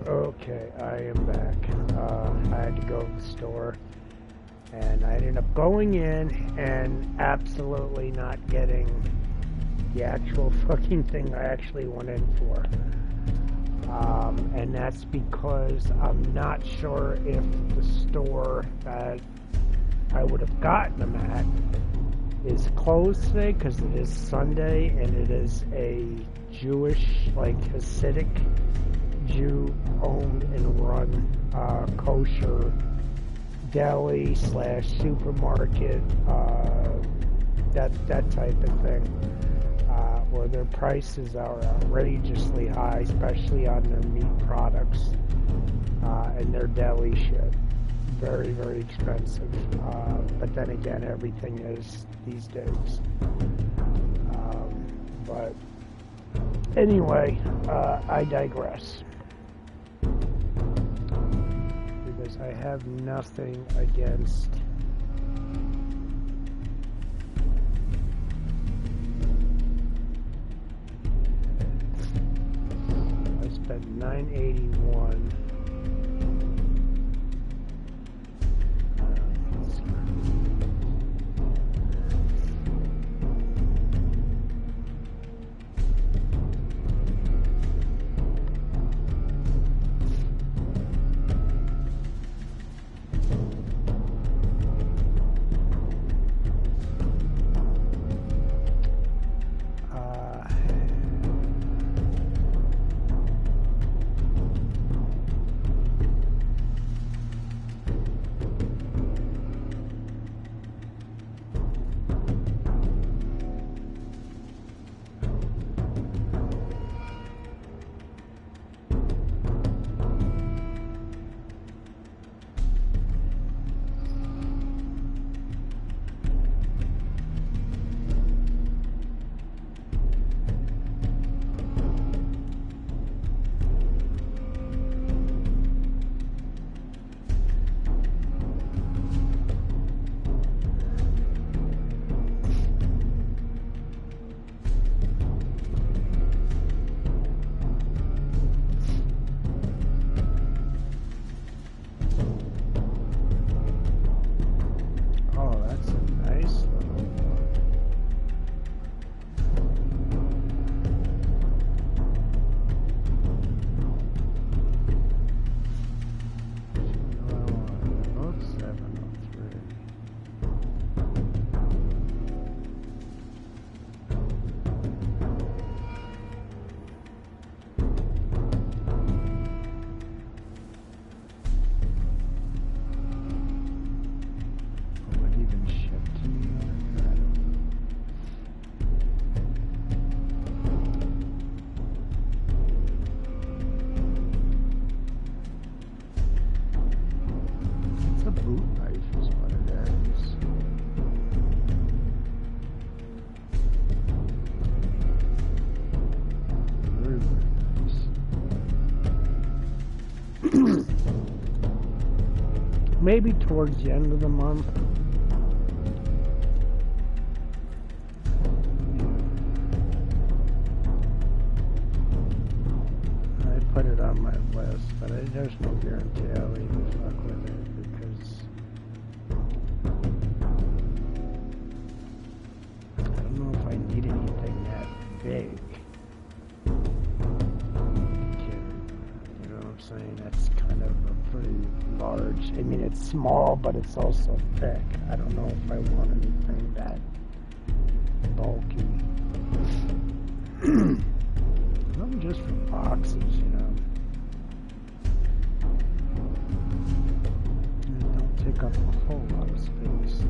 Okay, I am back. I had to go to the store, and I ended up going in and absolutely not getting the actual fucking thing I actually went in for. And that's because I'm not sure if the store that I would have gotten them at is closed today, because it is Sunday, and it is a Jewish, like, Hasidic, Jew-owned and run kosher deli / supermarket, that type of thing, where their prices are outrageously high, especially on their meat products and their deli shit. Very, very expensive. But then again, everything is these days. But anyway, I digress. Because I have nothing against I spent $9.81. Maybe towards the end of the month. I put it on my list, but there's no guarantee I'll even fuck with it, because I don't know if I need anything that big. You know what I'm saying? That's kind of a pretty large. I mean, it's small, but it's also thick. I don't know if I want anything that bulky. Not just for boxes, you know. They don't take up a whole lot of space.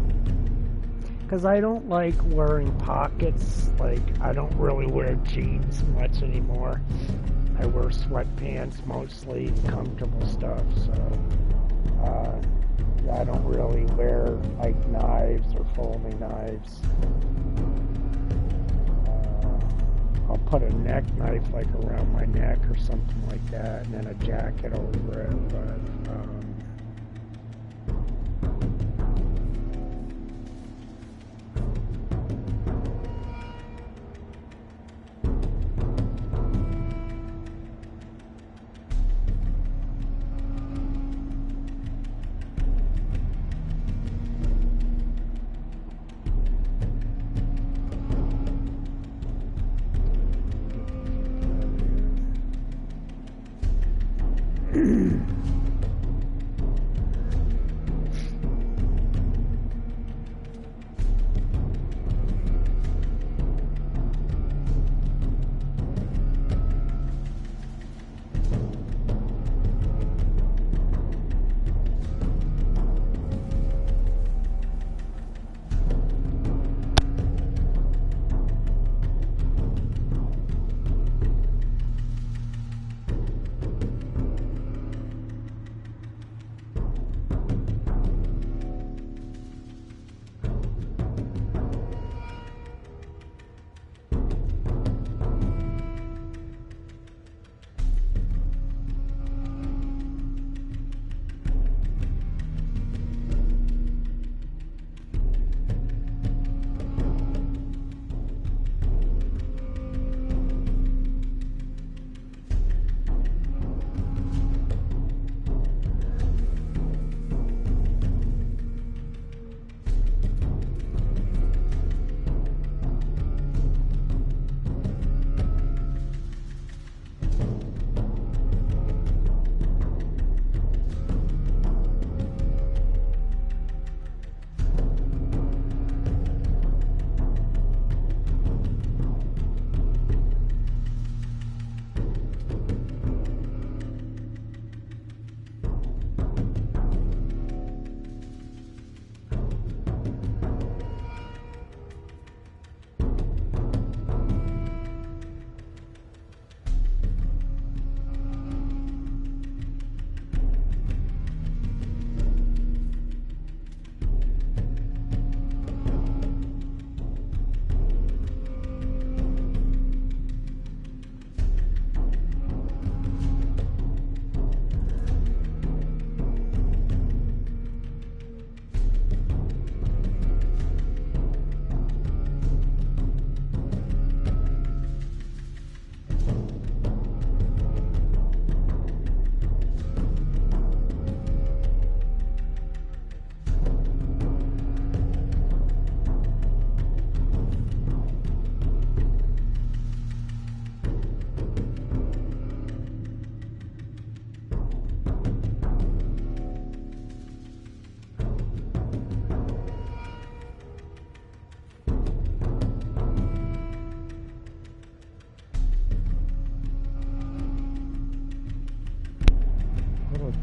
Because I don't like wearing pockets. Like, I don't really wear jeans much anymore. I wear sweatpants mostly, comfortable stuff, so I don't really wear like knives or folding knives. I'll put a neck knife like around my neck or something like that, and then a jacket over it, but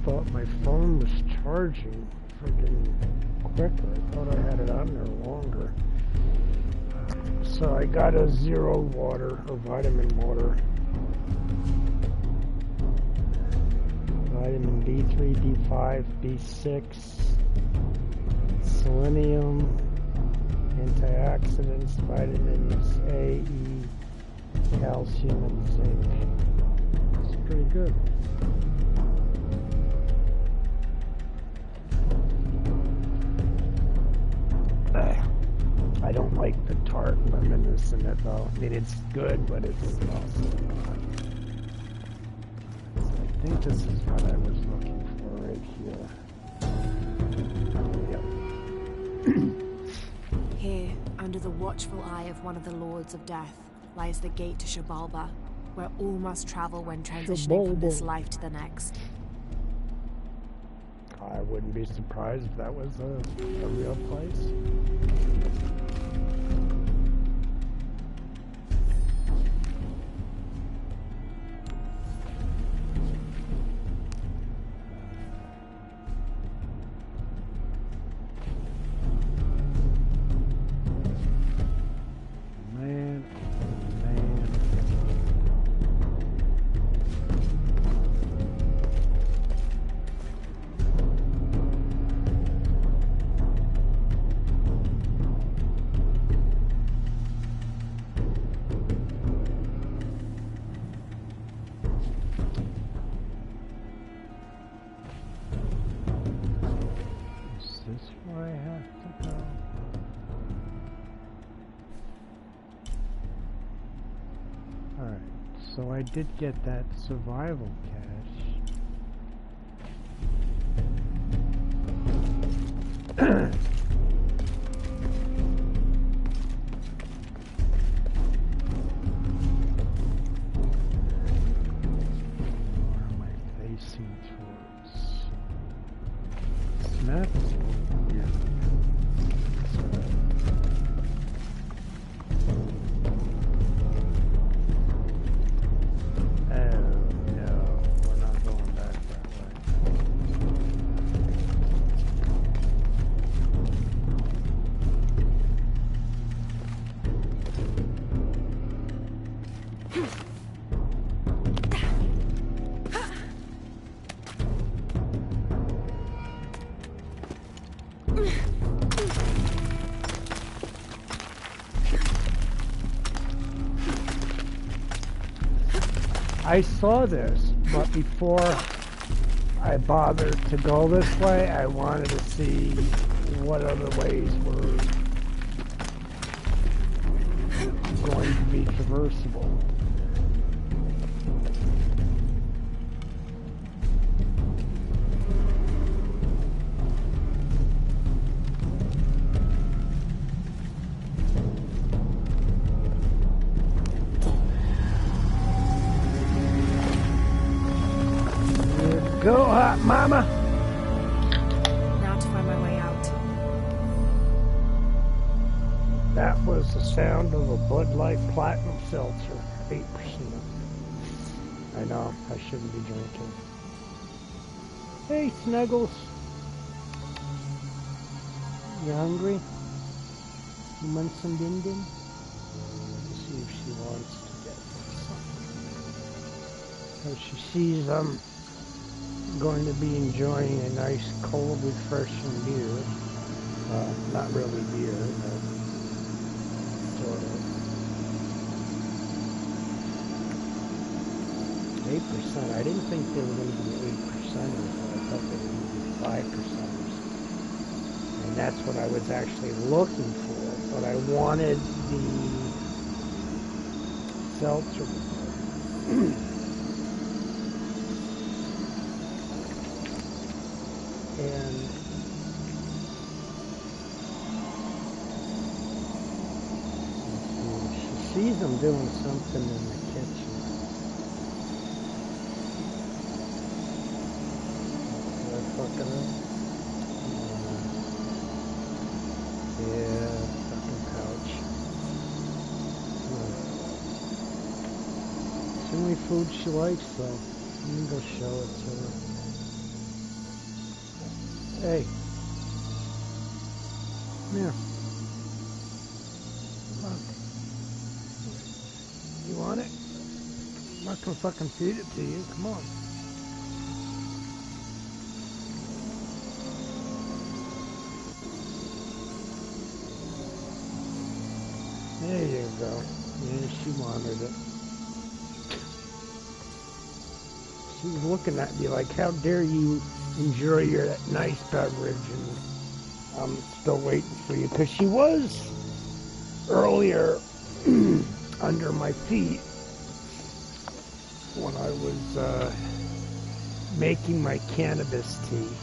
thought my phone was charging friggin' quicker. I thought I had it on there longer. So I got a zero water, or vitamin water. Vitamin D3, D5, B6, selenium, antioxidants, vitamins A, E, calcium, and zinc. It's pretty good. I don't like the tart lemoniness in it though. I mean, it's good, but it's also not. So I think this is what I was looking for right here. Yep. Here, under the watchful eye of one of the Lords of Death, lies the gate to Shabalba, where all must travel when transitioning from this life to the next. I wouldn't be surprised if that was a real place. So I did get that survival cache. Where am I facing That's weird. I saw this, but before I bothered to go this way, I wanted to see what other ways were going to be traversable. Go, hot mama! Now to find my way out. That was the sound of a Bud Light Platinum Seltzer, 8%. I know, I shouldn't be drinking. Hey, Snuggles. You hungry? You want some din din? Let's see if she wants to get something. So she sees going to be enjoying a nice, cold, refreshing beer. Not really beer, but sort of. 8%. I didn't think they were going to be 8%ers. I thought they were going to be 5%ers. And that's what I was actually looking for. But I wanted the seltzer. And she sees them doing something in the kitchen. Did I fuck it up? Yeah, fucking couch. It's the only food she likes, so I'm gonna go show it to her. Hey. Come here. Look. You want it? I'm not gonna fucking feed it to you. Come on. There you go. Yeah, she wanted it. She was looking at me like, how dare you enjoy your nice beverage, and I'm still waiting for you, because she was earlier under my feet when I was making my cannabis tea,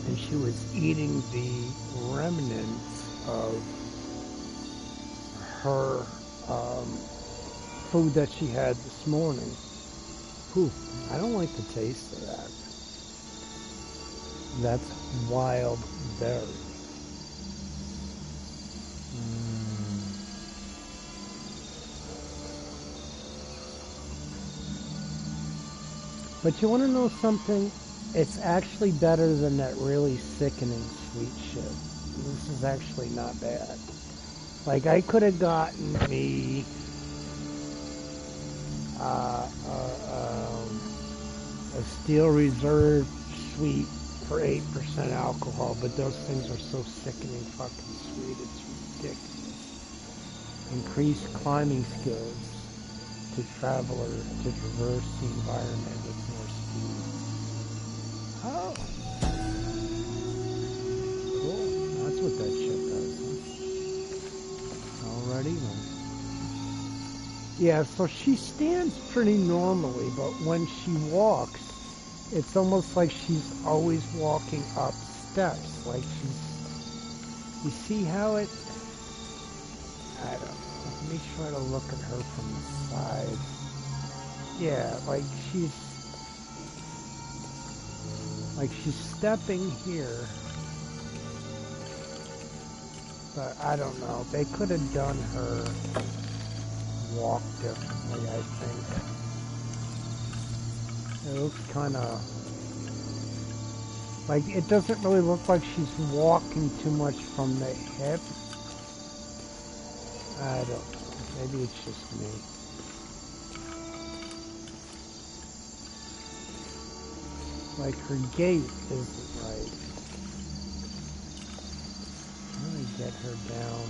and she was eating the remnants of her food that she had this morning. Whew, I don't like the taste of that. That's wild berry. But you want to know something? It's actually better than that really sickening sweet shit. This is actually not bad. Like, I could have gotten me a Steel Reserve sweet for 8% alcohol, but those things are so sickening fucking sweet, it's ridiculous. Increased climbing skills to travelers to traverse the environment with more speed. Oh. Cool. That's what that shit does, huh? Alrighty then. Yeah, so she stands pretty normally, but when she walks, it's almost like she's always walking up steps. Like she's... You see how it... I don't know. Let me try to look at her from the side. Yeah, like she's Like, she's stepping here. But I don't know. They could have done her walk differently, I think. It looks kind of... like, it doesn't really look like she's walking too much from the hip. I don't know. Maybe it's just me. Like, her gait isn't right. How do I get her down?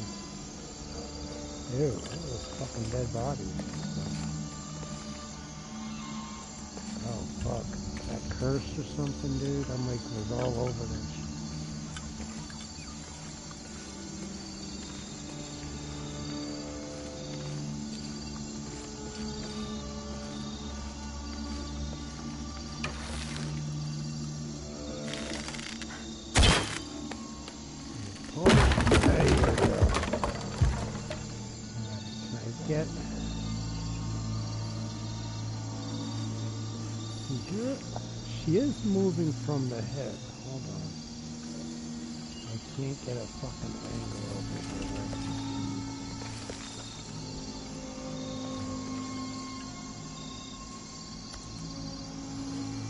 Ew, that was fucking dead body. Oh, fuck. That curse or something, dude? I'm like, it was all over this. She is moving from the hip. Hold on. I can't get a fucking angle over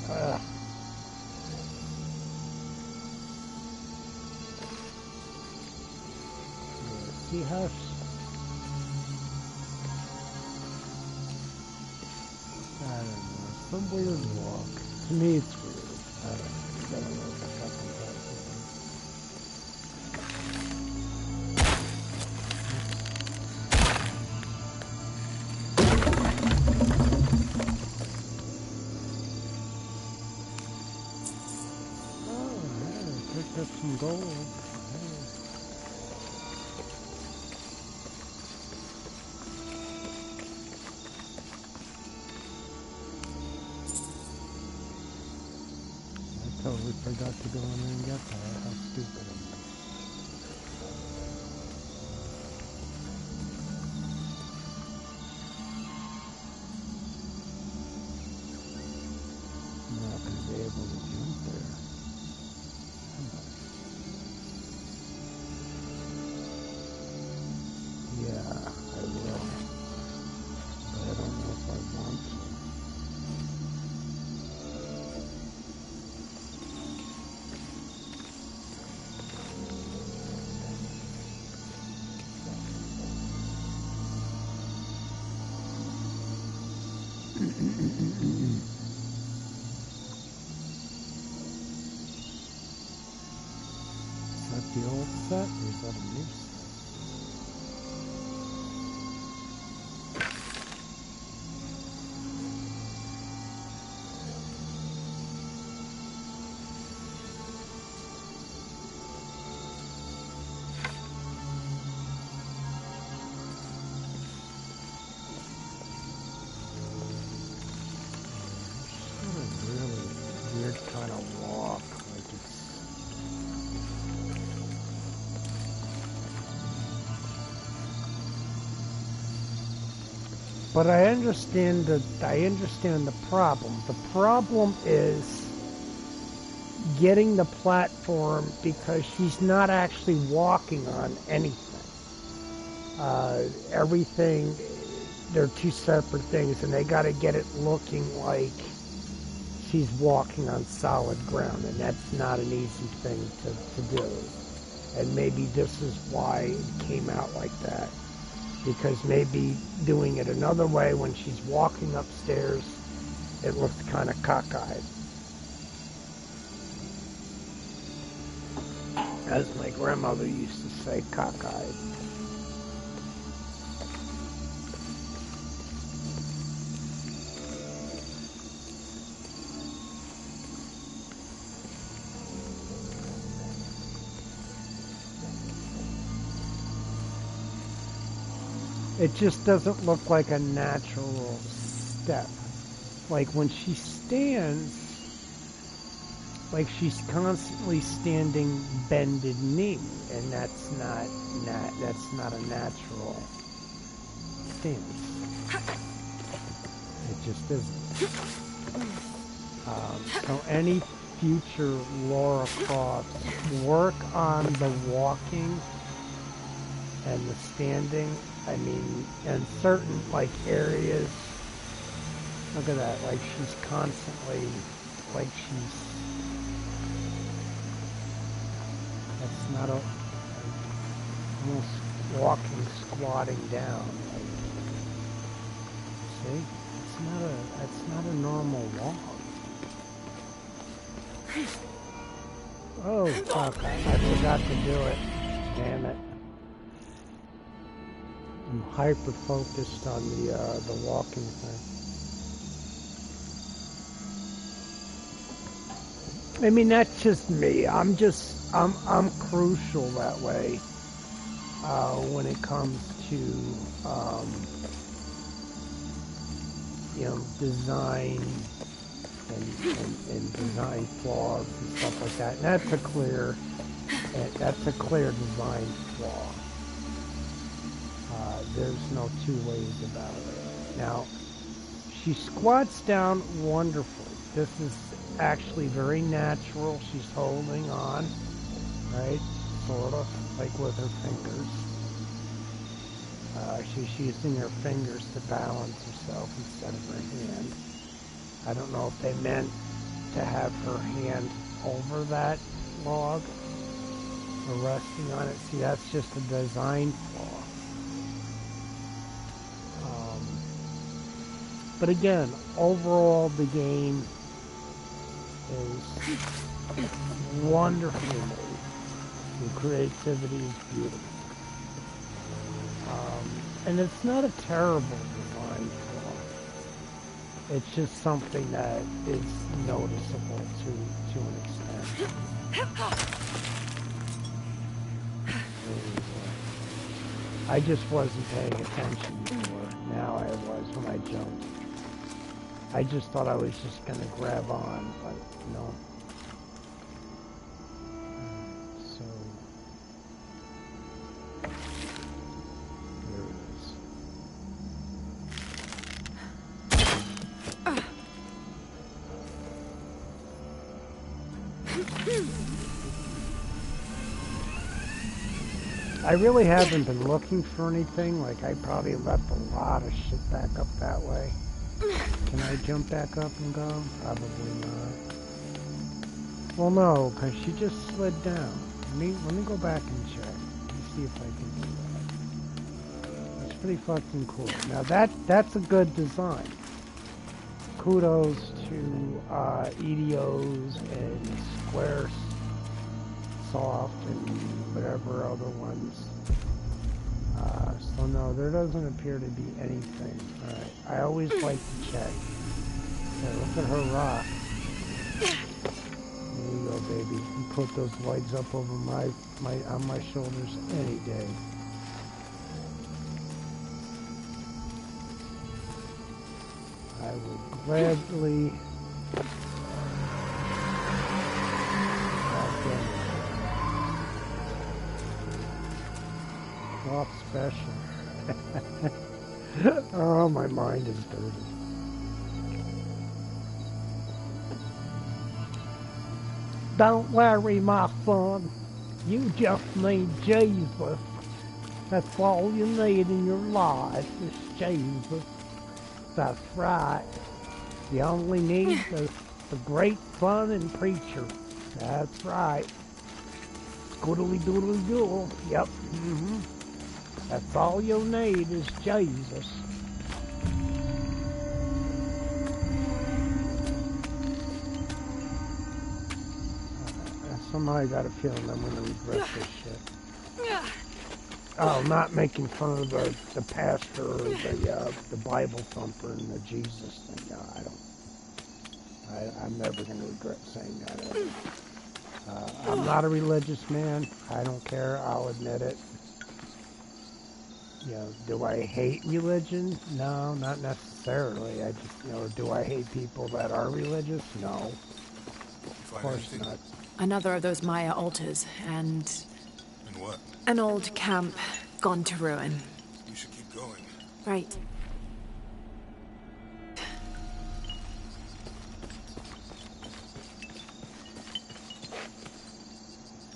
here. See how I don't know. Some weird walk. To me, it's weird. I don't know what the fuck I'm talking. Oh, yeah, picked up some gold. Totally forgot to go in there and get that. How stupid am I? I'm not going to be able to jump there. Yeah, I will. But I don't know if I want to. Is that the old set or is that a new set? Kind of walk, like it's but I understand the problem. The problem is getting the platform because she's not actually walking on anything. Everything, they're two separate things, and they got to get it looking like she's walking on solid ground, and that's not an easy thing to do. And maybe this is why it came out like that. Because maybe doing it another way when she's walking upstairs, it looks kind of cockeyed. As my grandmother used to say, cockeyed. It just doesn't look like a natural step. Like when she stands, like she's constantly standing bended knee, and that's not a natural stance. It just isn't. So future Lara Croft's work on the walking and the standing. I mean, in certain like areas, look at that, like she's constantly, like she's, that's not a, like, almost walking, squatting down. Like, see, that's not a normal walk. Oh fuck, I forgot to do it. Damn it. I'm hyper focused on the walking thing. I mean, that's just me. I'm crucial that way when it comes to you know, design and design flaws and stuff like that. And that's a clear design flaw. There's no two ways about it. Now, she squats down wonderfully. This is actually very natural. She's holding on, right? Sort of, like with her fingers. She's using her fingers to balance herself instead of her hand. I don't know if they meant to have her hand over that log or resting on it. See, that's just a design flaw. But again, overall the game is wonderfully made. The creativity is beautiful. And it's not a terrible design flaw. It's just something that is noticeable to an extent. I just wasn't paying attention before. Now I was when I jumped. I just thought I was just going to grab on, but no. So, there it is. I really haven't been looking for anything. Like, I probably left a lot of shit back up that way. Can I jump back up and go? Probably not. Well, no, because she just slid down. Let me go back and check. Let me see if I can do that. That's pretty fucking cool. Now, that's a good design. Kudos to EDOs and Squaresoft and whatever other ones. So no, there doesn't appear to be anything. Alright, I always like to check. Okay, look at her rock. There you go, baby. You put those legs up over on my shoulders any day. I would gladly off special. Oh, my mind is dirty. Don't worry, my son. You just need Jesus. That's all you need in your life is Jesus. That's right. You only need the great fun and preacher. That's right. Scoodly doodly doo. Yep. Mm-hmm. That's all you need is Jesus. Somehow I got a feeling I'm going to regret this shit. Oh, not making fun of the pastor or the Bible thumper and the Jesus thing. No, I'm never going to regret saying that ever. I'm not a religious man. I don't care. I'll admit it. You know, do I hate religion? No, not necessarily. I just, you know, do I hate people that are religious? No. Of course not. Another of those Maya altars, and... And what? An old camp gone to ruin. You should keep going. Right.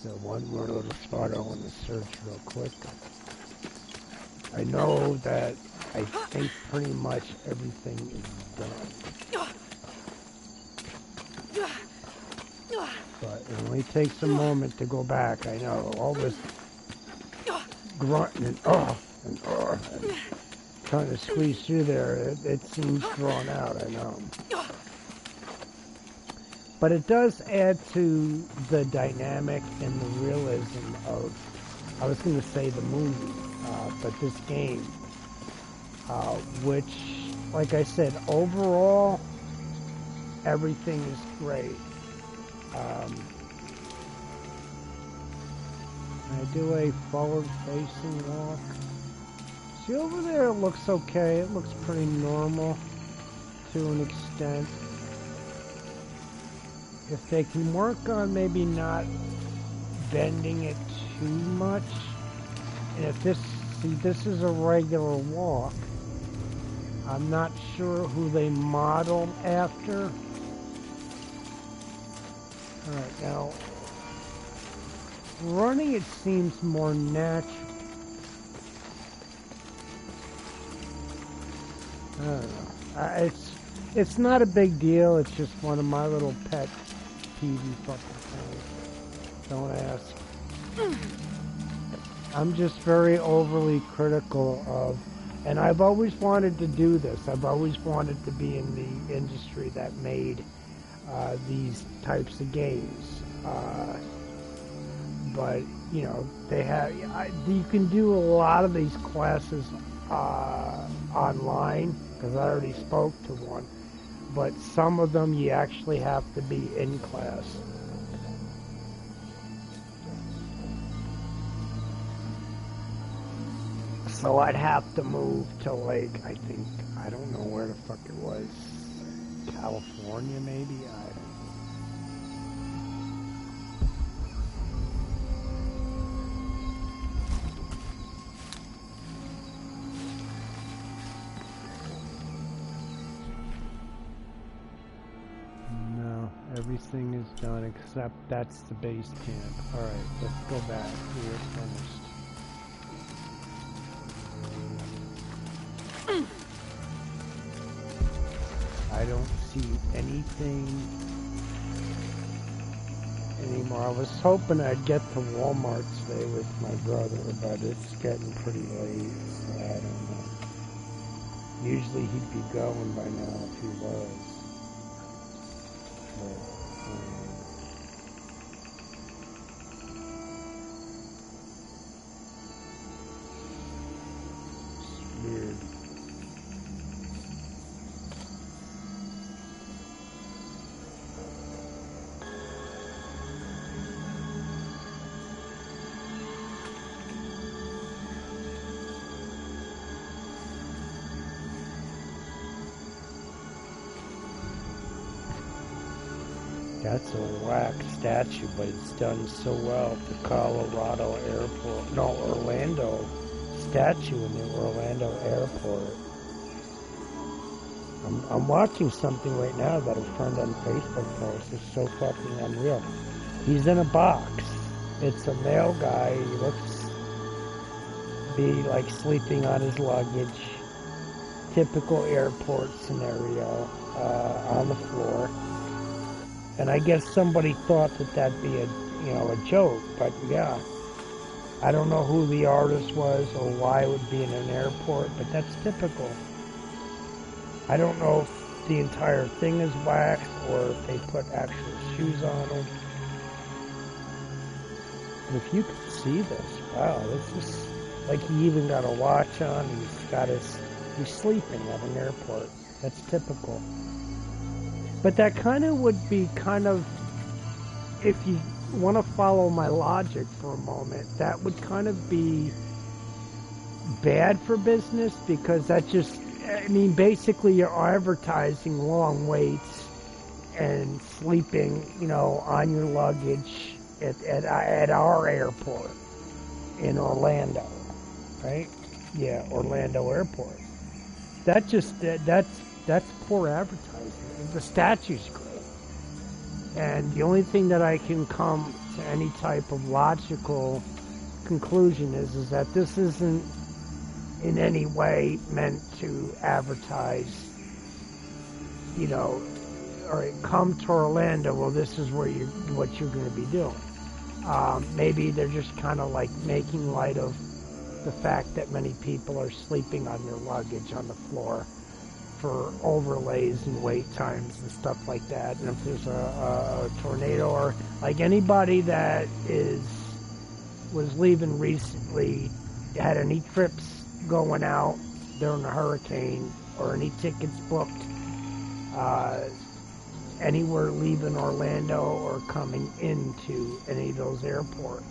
So one more little spot I want to search real quick. I know that I think pretty much everything is done. But it only takes a moment to go back. I know all this grunting and trying to squeeze through there. It seems drawn out, I know. But it does add to the dynamic and the realism of, I was going to say the movie, but this game, which, like I said, overall, everything is great. I do a forward-facing walk. See, over there it looks okay. It looks pretty normal to an extent. If they can work on maybe not bending it too much, and if this, see, this is a regular walk. I'm not sure who they modeled after. Alright, now, running it seems more natural. I don't know. It's not a big deal. It's just one of my little pet TV fucking things. Don't ask. I'm just very overly critical of, and I've always wanted to do this. I've always wanted to be in the industry that made these types of games. But, you know, they have, you can do a lot of these classes online, because I already spoke to one, but some of them you actually have to be in class. So I'd have to move to, like, I think, I don't know where the fuck it was, California maybe? I don't know. Everything is done except that's the base camp. Alright, let's go back. We're finished. I don't see anything anymore. I was hoping I'd get to Walmart today with my brother, but it's getting pretty late, so I don't know. Usually he'd be going by now if he was. Weird. That's a whack statue, but it's done so well. The Colorado Airport, no, Orlando statue in the Orlando Airport. I'm watching something right now that a friend on Facebook posts. It's so fucking unreal. He's in a box. It's a male guy. He looks to be like sleeping on his luggage. Typical airport scenario on the floor. And I guess somebody thought that that'd be a joke, but yeah. I don't know who the artist was or why it would be in an airport, but that's typical. I don't know if the entire thing is waxed or if they put actual shoes on them. And if you could see this, wow, this is like he even got a watch on. He's sleeping at an airport. That's typical. But that kind of would be if you want to follow my logic for a moment, that would kind of be bad for business, because that just, I mean, basically you're advertising long waits and sleeping, on your luggage at our airport in Orlando, right? Yeah, Orlando Airport. That's poor advertising. The statue's great. And the only thing that I can come to any type of logical conclusion is that this isn't in any way meant to advertise, you know, all right, come to Orlando, well, this is what you're going to be doing. Maybe they're just kind of like making light of the fact that many people are sleeping on their luggage on the floor for overlays and wait times and stuff like that. And if there's a tornado, or like anybody that was leaving recently, had any trips going out during a hurricane or any tickets booked anywhere leaving Orlando or coming into any of those airports,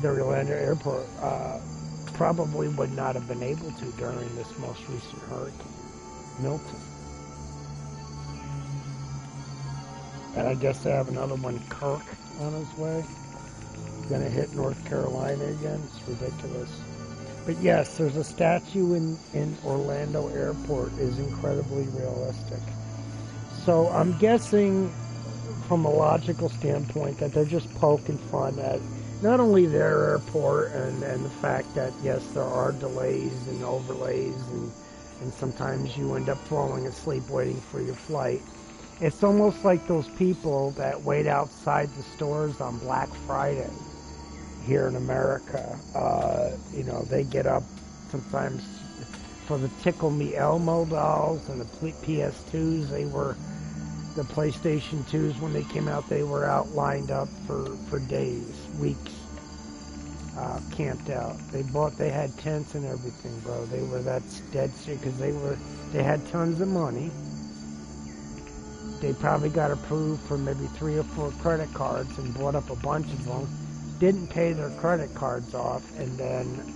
the Orlando airport probably would not have been able to during this most recent hurricane, Milton. And I guess they have another one, Kirk, on his way. Going to hit North Carolina again. It's ridiculous. But yes, there's a statue in Orlando Airport is incredibly realistic. So I'm guessing from a logical standpoint that they're just poking fun at not only their airport and the fact that, yes, there are delays and overlays and sometimes you end up falling asleep waiting for your flight. It's almost like those people that wait outside the stores on Black Friday here in America. You know, they get up sometimes for the Tickle Me Elmo dolls and the PS2s. The PlayStation 2s, when they came out, they were out lined up for days, weeks, camped out. They had tents and everything, bro. They were that dead serious because they had tons of money. They probably got approved for maybe 3 or 4 credit cards and bought up a bunch of them. Didn't pay their credit cards off, and then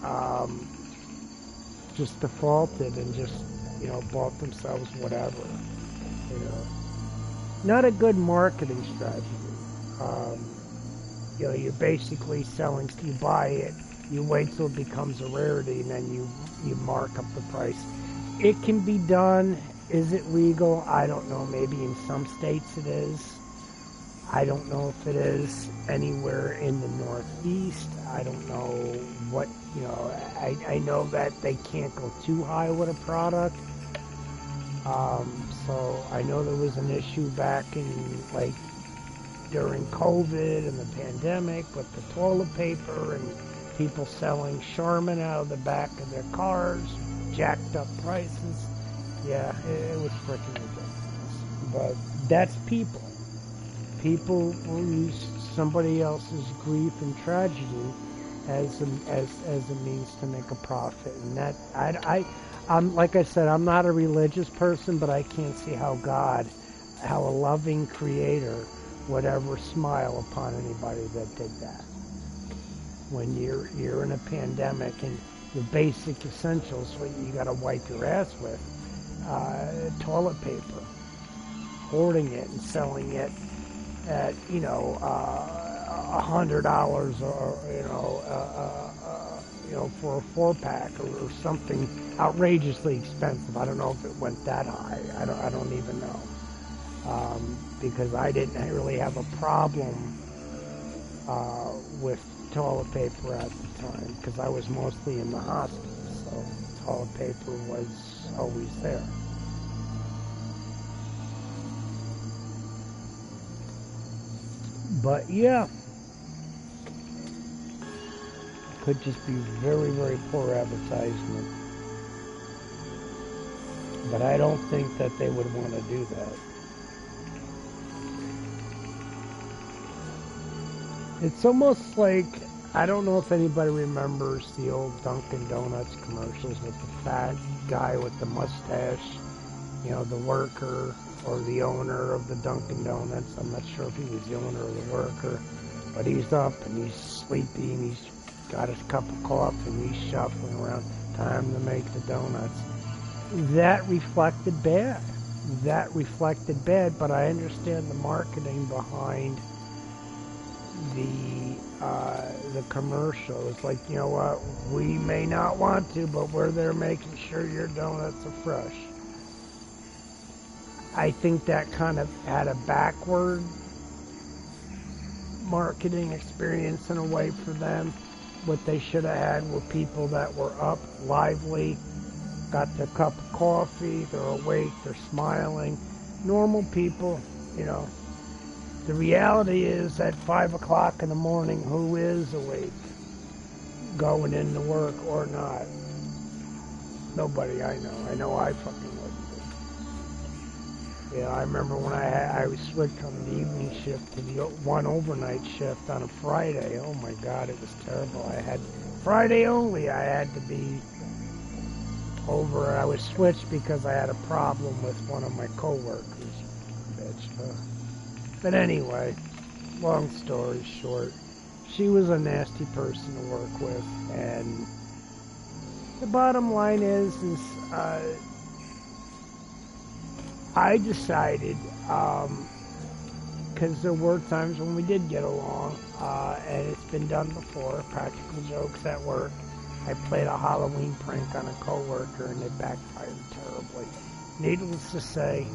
just defaulted and just, you know, bought themselves whatever, you know. Not a good marketing strategy. You know, you're basically selling, you buy it, you wait till it becomes a rarity, and then you mark up the price. It can be done. Is it legal? I don't know. Maybe in some states it is. I don't know if it is anywhere in the Northeast. I don't know what, you know, I know that they can't go too high with a product. So I know there was an issue back in, like, during COVID and the pandemic with the toilet paper and people selling Charmin out of the back of their cars, jacked up prices. Yeah, it was freaking ridiculous. But that's people. People will use somebody else's grief and tragedy as a means to make a profit, and that I'm like I said, I'm not a religious person, but I can't see how a loving Creator would ever smile upon anybody that did that. When you're in a pandemic and your basic essentials, what you got to wipe your ass with, toilet paper, hoarding it and selling it at, you know, $100 or you know, for a 4-pack or something outrageously expensive. I don't know if it went that high. I don't even know, because I didn't really have a problem with toilet paper at the time because I was mostly in the hospital, so toilet paper was always there. But yeah, could just be very, very poor advertisement. But I don't think that they would want to do that. It's almost like, I don't know if anybody remembers the old Dunkin' Donuts commercials with the fat guy with the mustache, you know, the worker or the owner of the Dunkin' Donuts. I'm not sure if he was the owner or the worker, but he's up and he's sleepy and he's got his cup of coffee and he's shuffling around. Time to make the donuts. That reflected bad. But I understand the marketing behind the commercial. It's like, you know what, we may not want to, but we're there making sure your donuts are fresh. I think that kind of had a backward marketing experience in a way for them. What they should have had were people that were up, lively, got their cup of coffee, they're awake, they're smiling. Normal people, you know. The reality is at 5 o'clock in the morning, who is awake, going into work or not? Nobody I know. I know I fucking wouldn't be. Yeah, I remember when I was switched from the evening shift to the one overnight shift on a Friday. Oh my God, it was terrible. I had Friday only. I had to be over. I was switched because I had a problem with one of my coworkers. Bitch. But anyway, long story short, she was a nasty person to work with, and the bottom line is I decided, because there were times when we did get along, and it's been done before, practical jokes at work. I played a Halloween prank on a coworker, and it backfired terribly. Needless to say,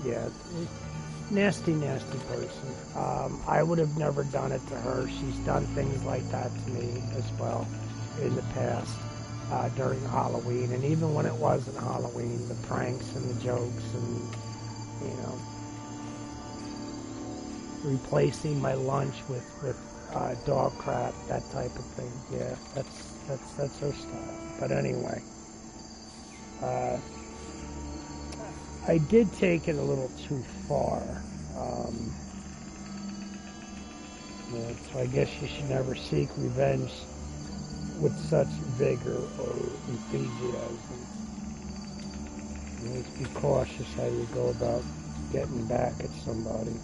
yeah, nasty, nasty person. I would have never done it to her. She's done things like that to me as well in the past during Halloween, and even when it wasn't Halloween, the pranks and the jokes and, you know, replacing my lunch with dog crap, that type of thing. Yeah, that's her style. But anyway, I did take it a little too far. Yeah, so I guess you should never seek revenge with such vigor or enthusiasm. Always be cautious how you go about getting back at somebody.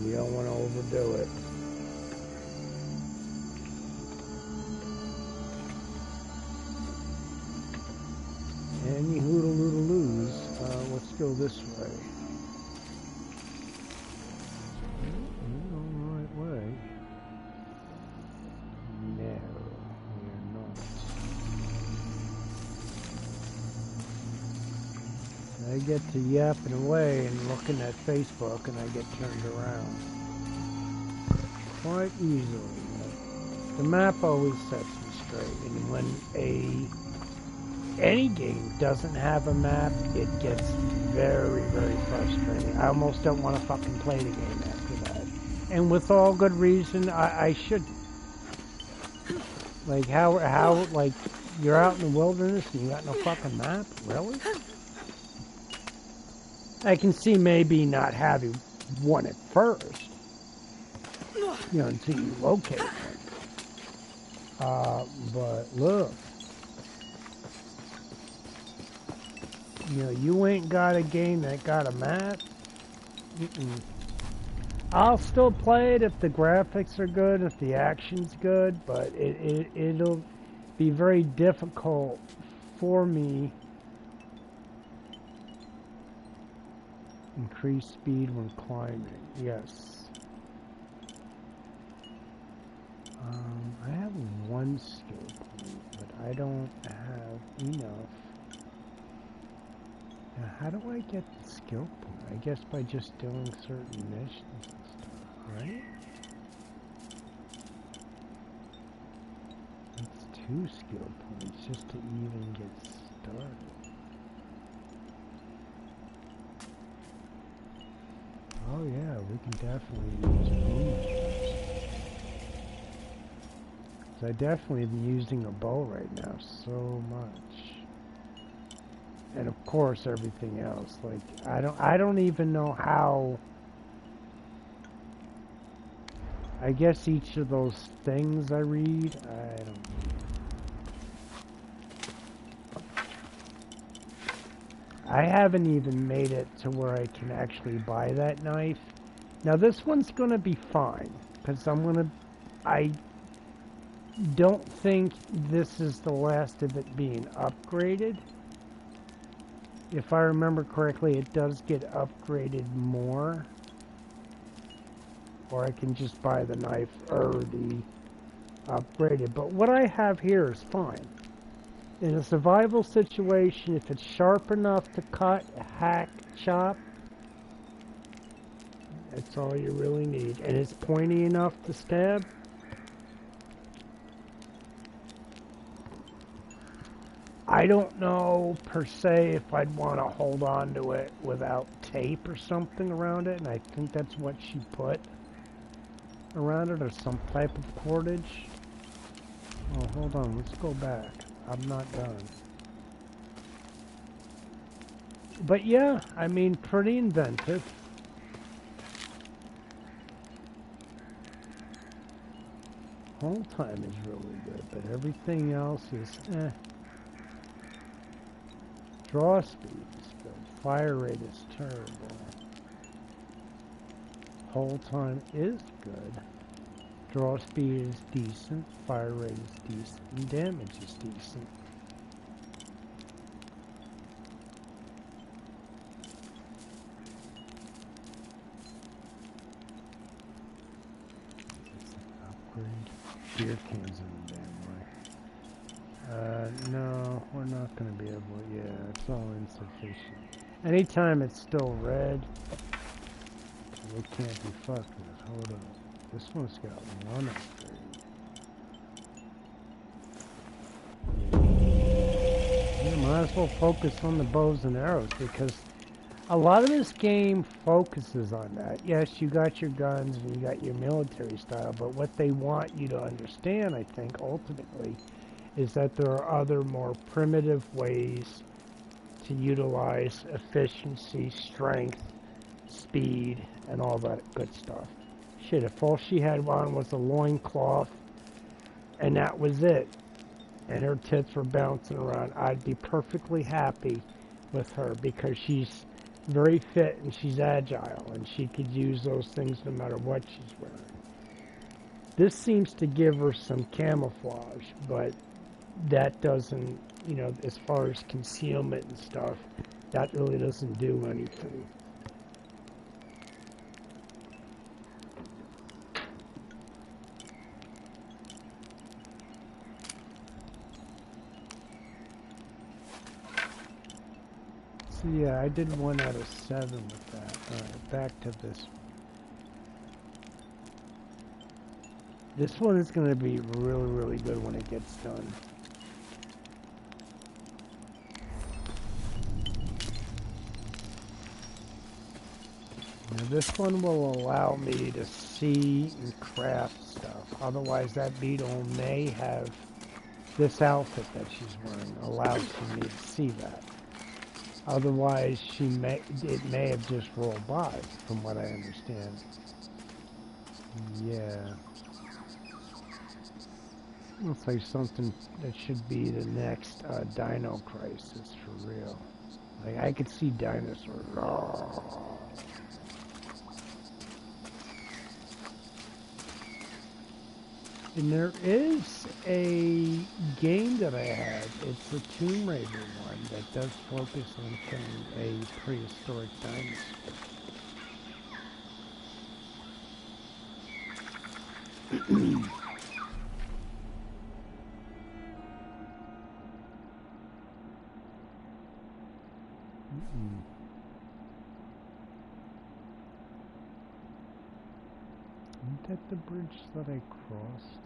You don't want to overdo it. Any hoodle-loodle-loos, let's go this way. We're going the right way. No, we're not. I get to yapping away and looking at Facebook, and I get turned around quite easily. The map always sets me straight, and when any game doesn't have a map, it gets very, very frustrating. I almost don't want to fucking play the game after that. And with all good reason, I should. Like, how, like, you're out in the wilderness and you got no fucking map? Really? I can see maybe not having one at first, you know, until you locate one. But look. You know, you ain't got a game that got a map. I'll still play it if the graphics are good, if the action's good, but it'll be very difficult for me. Increase speed when climbing. Yes. I have one skill point, but I don't have enough. Now, how do I get the skill point? I guess by just doing certain missions and stuff, right? That's 2 skill points just to even get started. Oh yeah, we can definitely use boomers. I definitely am using a bow right now so much. And of course everything else. Like I don't even know how. I guess each of those things I read, I don't know. I haven't even made it to where I can actually buy that knife. Now this one's gonna be fine, because I don't think this is the last of it being upgraded. If I remember correctly, it does get upgraded more. Or I can just buy the knife or the upgraded. But what I have here is fine. In a survival situation, if it's sharp enough to cut, hack, chop, That's all you really need. And it's pointy enough to stab. I don't know per se if I'd want to hold on to it without tape or something around it, and I think that's what she put around it, or some type of cordage. Oh, hold on, let's go back. I'm not done. But yeah, I mean, pretty inventive. Hold time is really good, but everything else is eh. Draw speed is good. Fire rate is terrible. Hold time is good. Draw speed is decent. Fire rate is decent. And damage is decent. Beer cans in the damn way. No, we're not going to be able to, yeah, it's all insufficient. Anytime it's still red, we can't be fucked with. Hold on. This one's got one upgrade. You might as well focus on the bows and arrows, because a lot of this game focuses on that. Yes, you got your guns and you got your military style, but what they want you to understand, I think, ultimately, is that there are other more primitive ways to utilize efficiency, strength, speed, and all that good stuff. Shit, if all she had on was a loincloth and that was it, and her tits were bouncing around, I'd be perfectly happy with her, because she's very fit and she's agile and she could use those things no matter what she's wearing. This seems to give her some camouflage, but that doesn't, you know, as far as concealment and stuff, that really doesn't do anything. So yeah, I did 1 out of 7 with that. Alright, back to this one. This one is going to be really, really good when it gets done. Now this one will allow me to see and craft stuff. Otherwise, that beetle may have this outfit that she's wearing allows for me to see that. Otherwise, it may have just rolled by, from what I understand. Yeah. Looks like something that should be the next Dino Crisis, for real. Like, I could see dinosaurs. And there is a game that I have. It's the Tomb Raider one that does focus on killing a prehistoric dinosaur. Isn't that the bridge that I crossed?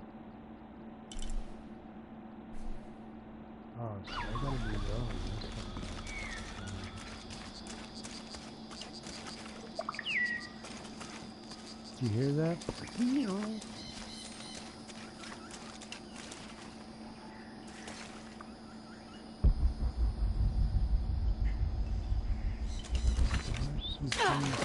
Oh, so I gotta be going this one. Do you hear that? There's some things.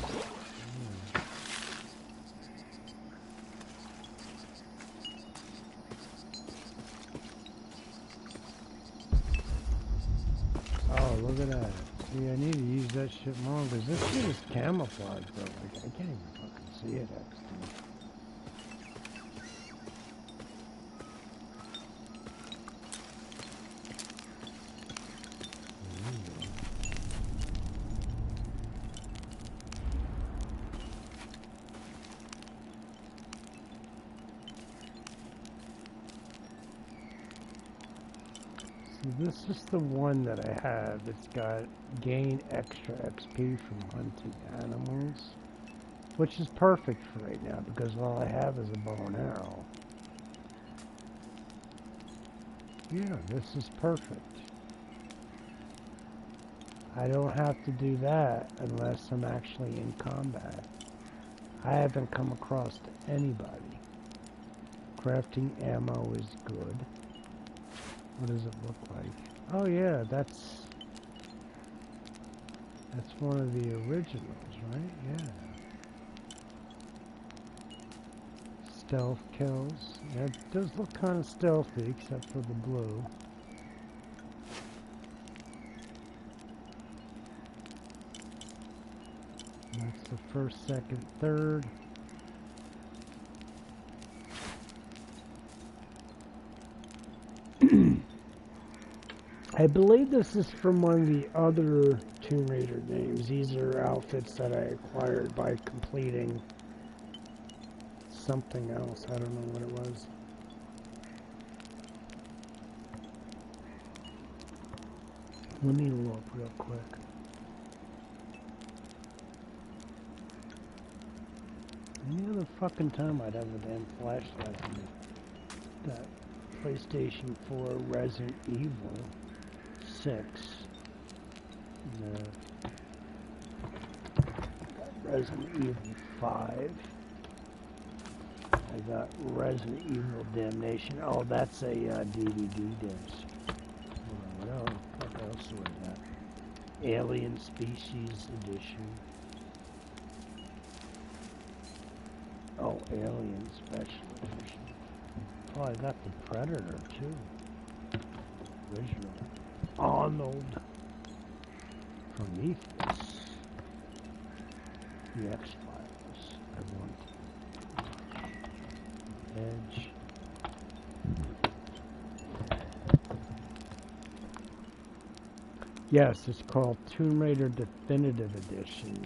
Look at that. See, I need to use that shit more, because this shit is camouflage, bro. Like, I can't even fucking see it, actually. This is the one that I have. It's got gain extra XP from hunting animals. which is perfect for right now because all I have is a bow and arrow. Yeah, this is perfect. I don't have to do that unless I'm actually in combat. I haven't come across anybody. Crafting ammo is good. What does it look like? Oh yeah, that's one of the originals, right? Yeah. Stealth kills. Yeah, it does look kind of stealthy except for the blue. That's the first, second, third. I believe this is from one of the other Tomb Raider games. These are outfits that I acquired by completing something else. I don't know what it was. Let me look real quick. Any other fucking time I'd have a damn flashlight in that PlayStation 4 Resident Evil 6. Resident Evil 5. I got Resident Evil Damnation. Oh, that's a DVD disc. What else was that? Alien Species Edition. Oh, Alien Special Edition. Oh, I got the Predator too. Original. Arnold. Prometheus. The X-Files. I want Edge. Yes, it's called Tomb Raider Definitive Edition.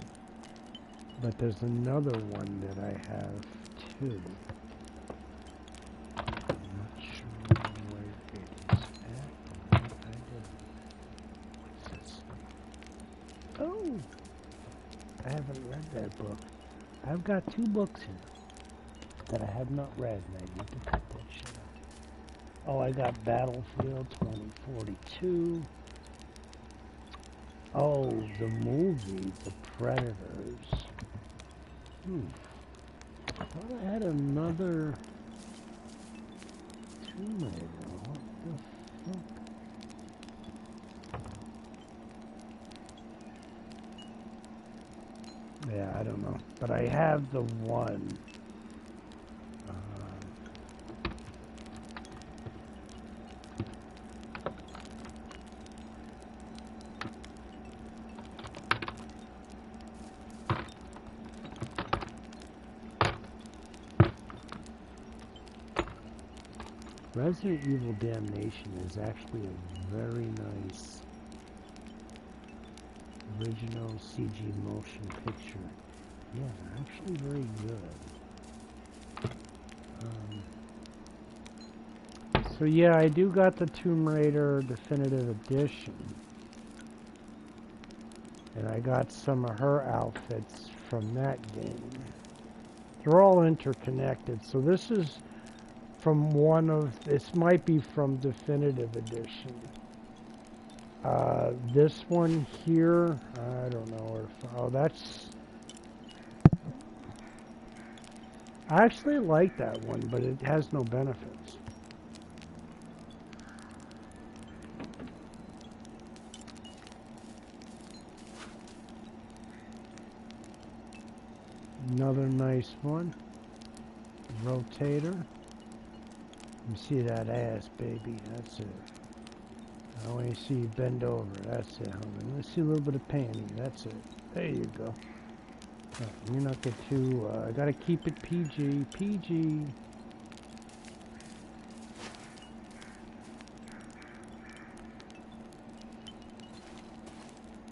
But there's another one that I have too. I'm not sure where it is at. What's this? Oh! I haven't read that book. I've got 2 books here that I have not read, and I need to cut that shit out. Oh, I got Battlefield 2042. Oh, the movie, The Predators. I thought I had another Tomb Raider. What the fuck? Yeah, I don't know. But I have the one. Resident Evil Damnation is actually a very nice original CG motion picture. Yeah, actually very good. So yeah, I do got the Tomb Raider Definitive Edition. And I got some of her outfits from that game. They're all interconnected. So this is from this might be from Definitive Edition. This one here, I don't know that's... I actually like that one, but it has no benefits. Another nice one. Rotator. You see that ass, baby. That's it. I want to see you bend over. That's it, homie. Let's see a little bit of panty. That's it. There you go. Let me not get too... I gotta keep it PG. PG.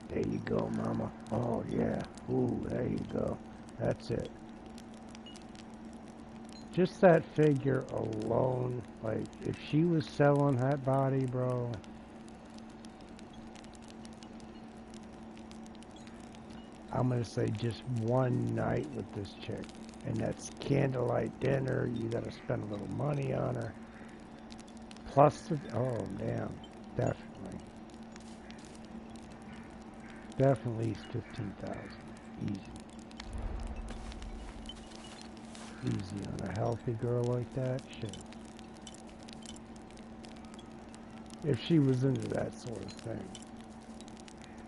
There you go, mama. Oh, yeah. Ooh, there you go. That's it. Just that figure alone, like, if she was selling that body, bro... I'm going to say just one night with this chick. And that's candlelight dinner. You got to spend a little money on her. Plus, oh, damn. Definitely. Definitely 15,000. Easy. Easy on a healthy girl like that. Shit. If she was into that sort of thing.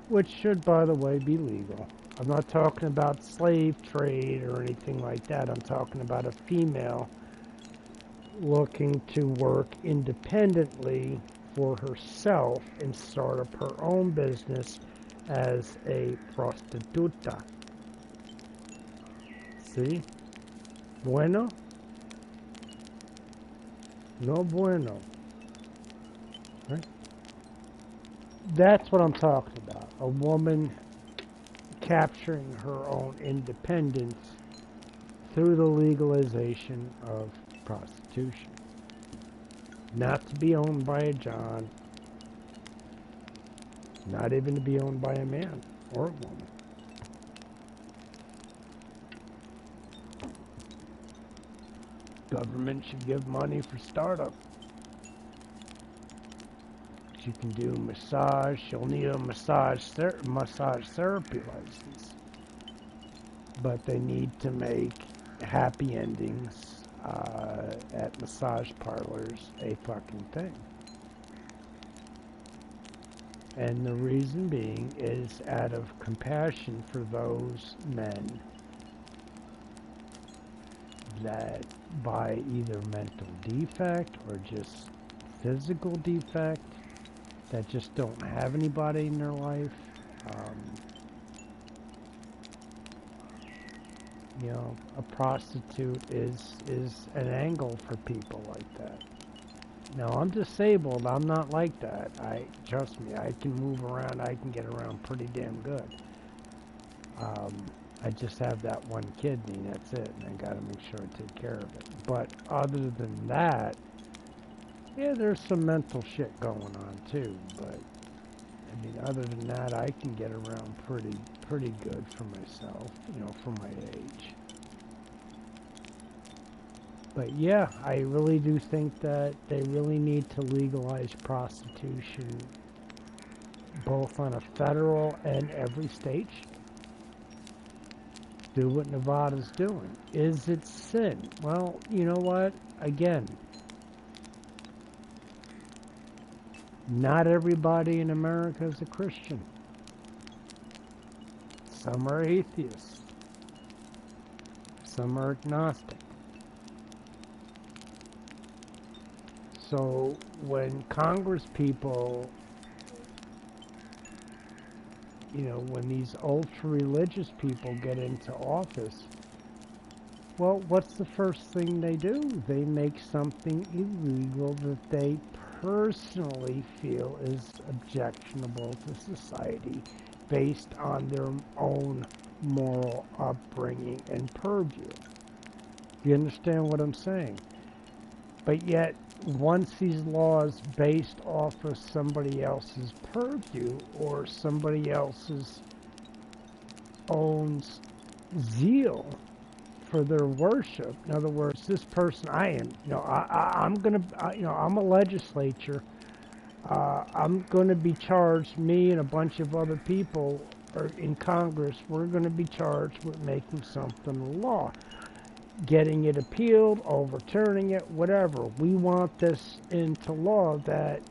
Which should, by the way, be legal. I'm not talking about slave trade or anything like that. I'm talking about a female looking to work independently for herself and start up her own business as a prostituta. See? Bueno? No bueno. Right? That's what I'm talking about. A woman capturing her own independence through the legalization of prostitution. Not to be owned by a John. Not even to be owned by a man or a woman. Government should give money for startup. You can do massage. You'll need a massage therapy license. But they need to make happy endings at massage parlors a fucking thing. And the reason being is out of compassion for those men that by either mental defect or just physical defect that just don't have anybody in their life. You know, a prostitute is an angle for people like that. Now, I'm disabled. I'm not like that. Trust me, I can move around. I can get around pretty damn good. I just have that one kidney, that's it, and I gotta make sure I take care of it. But other than that, yeah, there's some mental shit going on too, but I mean, other than that, I can get around pretty good for myself, you know, for my age. But yeah, I really do think that they really need to legalize prostitution both on a federal and every state. Do what Nevada's doing. Is it sin? Well, you know what? Again, not everybody in America is a Christian. Some are atheists. Some are agnostic. So when Congress people, you know, when these ultra-religious people get into office, well, what's the first thing they do? They make something illegal that they personally feel is objectionable to society based on their own moral upbringing and purview. You understand what I'm saying? But yet, once these laws based off of somebody else's purview or somebody else's own zeal for their worship, in other words, this person, I'm a legislature. I'm going to be charged, me and a bunch of other people in Congress, we're going to be charged with making something a law. Getting it appealed, overturning it, whatever. We want this into law that,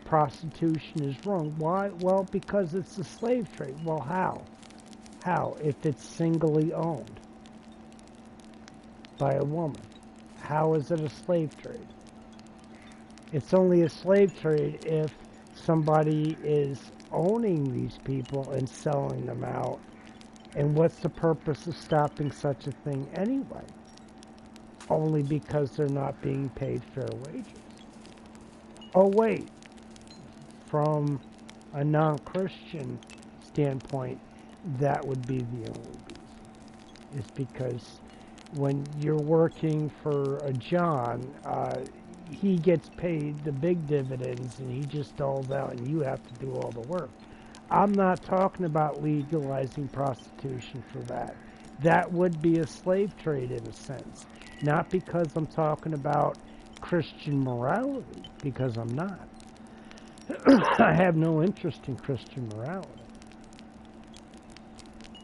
prostitution is wrong. Why? Well, because it's a slave trade. Well, how? How? If it's singly owned by a woman. How is it a slave trade? It's only a slave trade if somebody is owning these people and selling them out. And what's the purpose of stopping such a thing anyway? Only because they're not being paid fair wages. Oh, wait. From a non-Christian standpoint, that would be the only reason. It's because when you're working for a John, he gets paid the big dividends and he just doles out and you have to do all the work. I'm not talking about legalizing prostitution for that. That would be a slave trade in a sense. Not because I'm talking about Christian morality, because I'm not. I have no interest in Christian morality.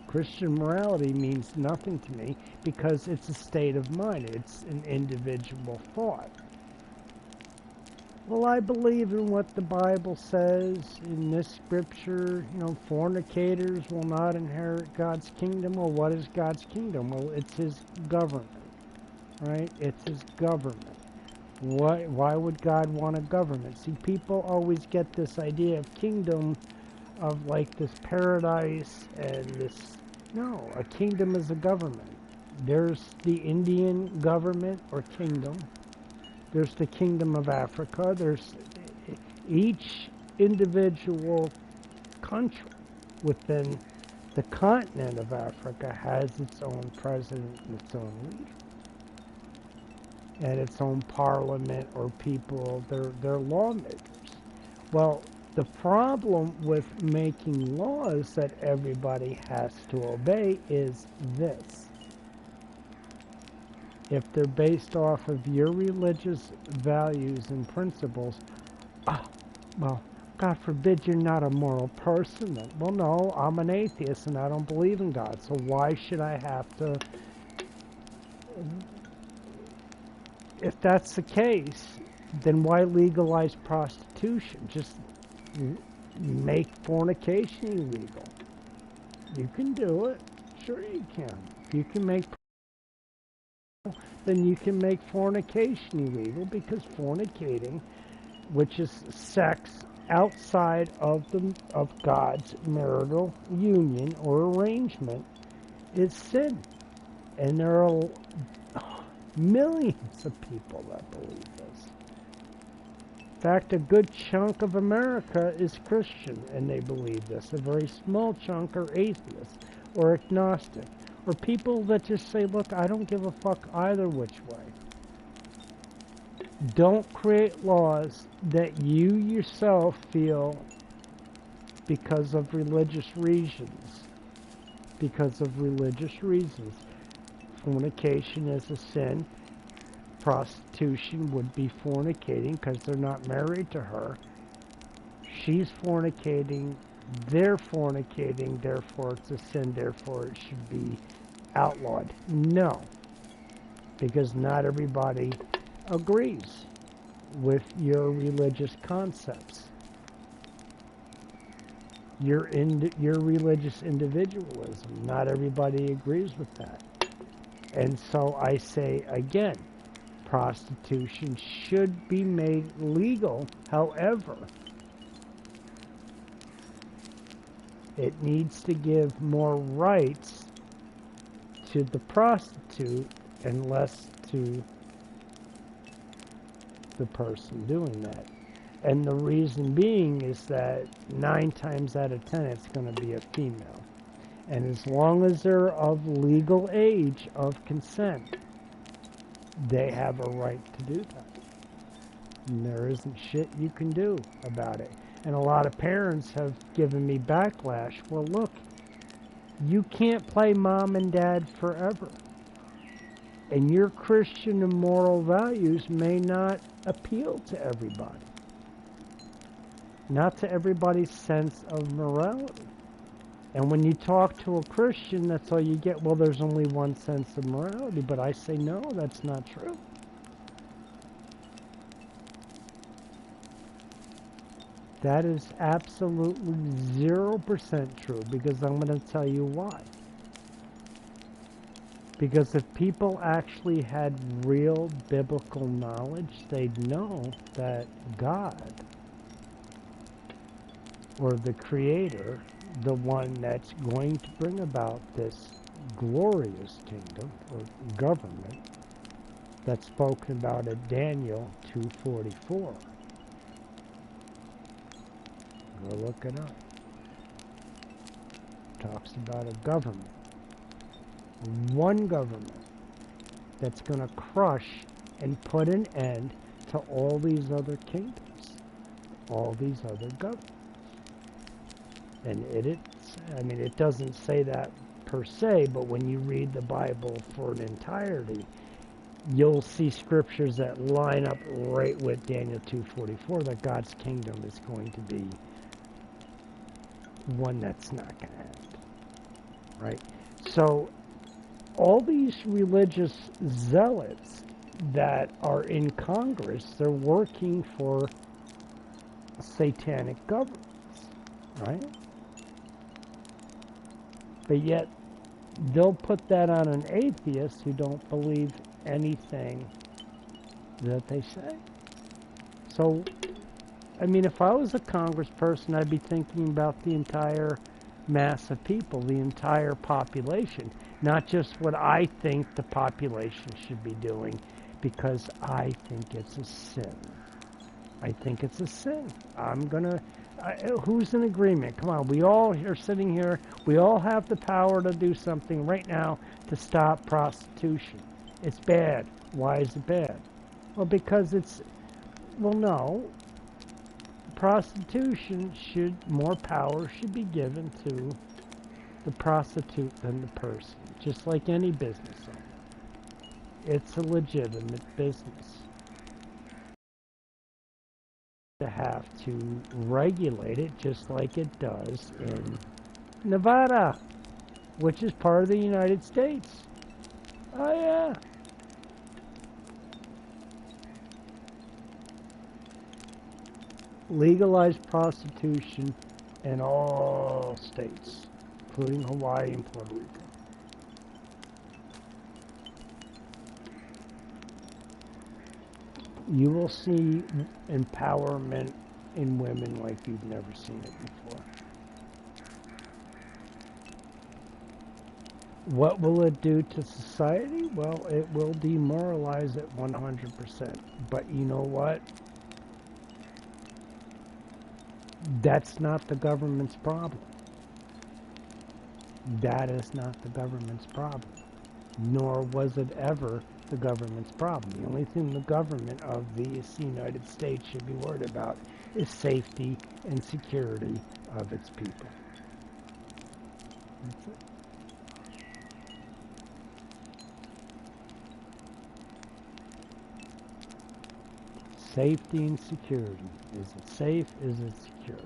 Christian morality means nothing to me because it's a state of mind. It's an individual thought. Well, I believe in what the Bible says in this scripture. You know, fornicators will not inherit God's kingdom. Well, what is God's kingdom? Well, it's His government, right? It's His government. Why would God want a government? See, people always get this idea of kingdom of like this paradise and this. No, a kingdom is a government. There's the Indian government or kingdom. There's the Kingdom of Africa. There's each individual country within the continent of Africa has its own president and its own leader. And its own parliament or people, they're lawmakers. Well, the problem with making laws that everybody has to obey is this. If they're based off of your religious values and principles, well, God forbid you're not a moral person. Well, no, I'm an atheist and I don't believe in God. So why should I have to? If that's the case, then why legalize prostitution? Just make fornication illegal. You can do it. Sure you can. If you can make, then you can make fornication illegal, because fornicating, which is sex outside of God's marital union or arrangement, is sin. And there are millions of people that believe this. In fact, a good chunk of America is Christian, and they believe this. A very small chunk are atheists or agnostic, or people that just say, look, I don't give a fuck either which way. Don't create laws that you yourself feel, because of religious reasons, fornication is a sin. Prostitution would be fornicating because they're not married to her. She's fornicating, they're fornicating, therefore it's a sin, therefore it should be outlawed. No, because not everybody agrees with your religious concepts. Your religious individualism, not everybody agrees with that. And so I say again, prostitution should be made legal. However, it needs to give more rights to the prostitute and less to the person doing that. And the reason being is that 9 times out of 10 it's going to be a female. And as long as they're of legal age of consent, they have a right to do that. And there isn't shit you can do about it. And a lot of parents have given me backlash. Well, look, you can't play mom and dad forever. And your Christian and moral values may not appeal to everybody. Not to everybody's sense of morality. And when you talk to a Christian, that's all you get. Well, there's only one sense of morality. But I say, no, that's not true. That is absolutely 0% true, because I'm going to tell you why. Because if people actually had real biblical knowledge, they'd know that God, or the Creator, the one that's going to bring about this glorious kingdom or government that's spoken about in Daniel 2:44. Go look it up. Talks about a government. One government that's going to crush and put an end to all these other kingdoms, all these other governments. And I mean, it doesn't say that per se, but when you read the Bible for an entirety, you'll see scriptures that line up right with Daniel 2:44 that God's kingdom is going to be one that's not going to end, right? So all these religious zealots that are in Congress, they're working for satanic governments, right? But yet they'll put that on an atheist who don't believe anything that they say. So, I mean, if I was a congressperson, I'd be thinking about the entire mass of people, the entire population, not just what I think the population should be doing, because I think it's a sin. I think it's a sin. Who's in agreement? Come on, we all are sitting here. We all have the power to do something right now to stop prostitution. It's bad. Why is it bad? Well, because no. Prostitution more power should be given to the prostitute than the person, just like any business owner. It's a legitimate business. To have to regulate it just like it does in Nevada, which is part of the United States. Oh yeah. Legalize prostitution in all states, including Hawaii and Puerto Rico. You will see empowerment in women like you've never seen it before. What will it do to society? Well, it will demoralize it 100%. But you know what? That's not the government's problem. That is not the government's problem. Nor was it ever the government's problem. The only thing the government of the United States should be worried about is safety and security of its people. That's it. Safety and security. Is it safe? Is it secure?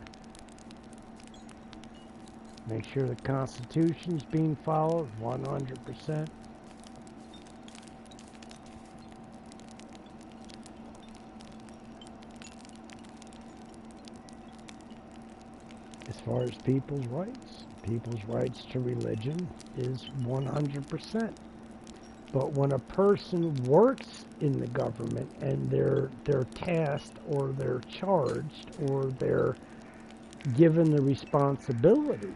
Make sure the Constitution's being followed 100%. As far as people's rights to religion is 100%. But when a person works in the government and they're tasked or they're charged or they're given the responsibility,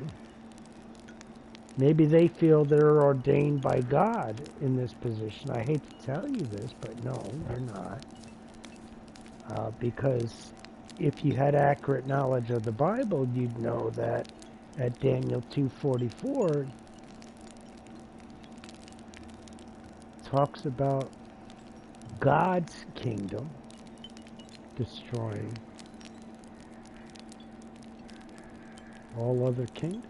maybe they feel they're ordained by God in this position. I hate to tell you this, but no, they're not. Because if you had accurate knowledge of the Bible, you'd know that at Daniel 2:44 talks about God's kingdom destroying all other kingdoms,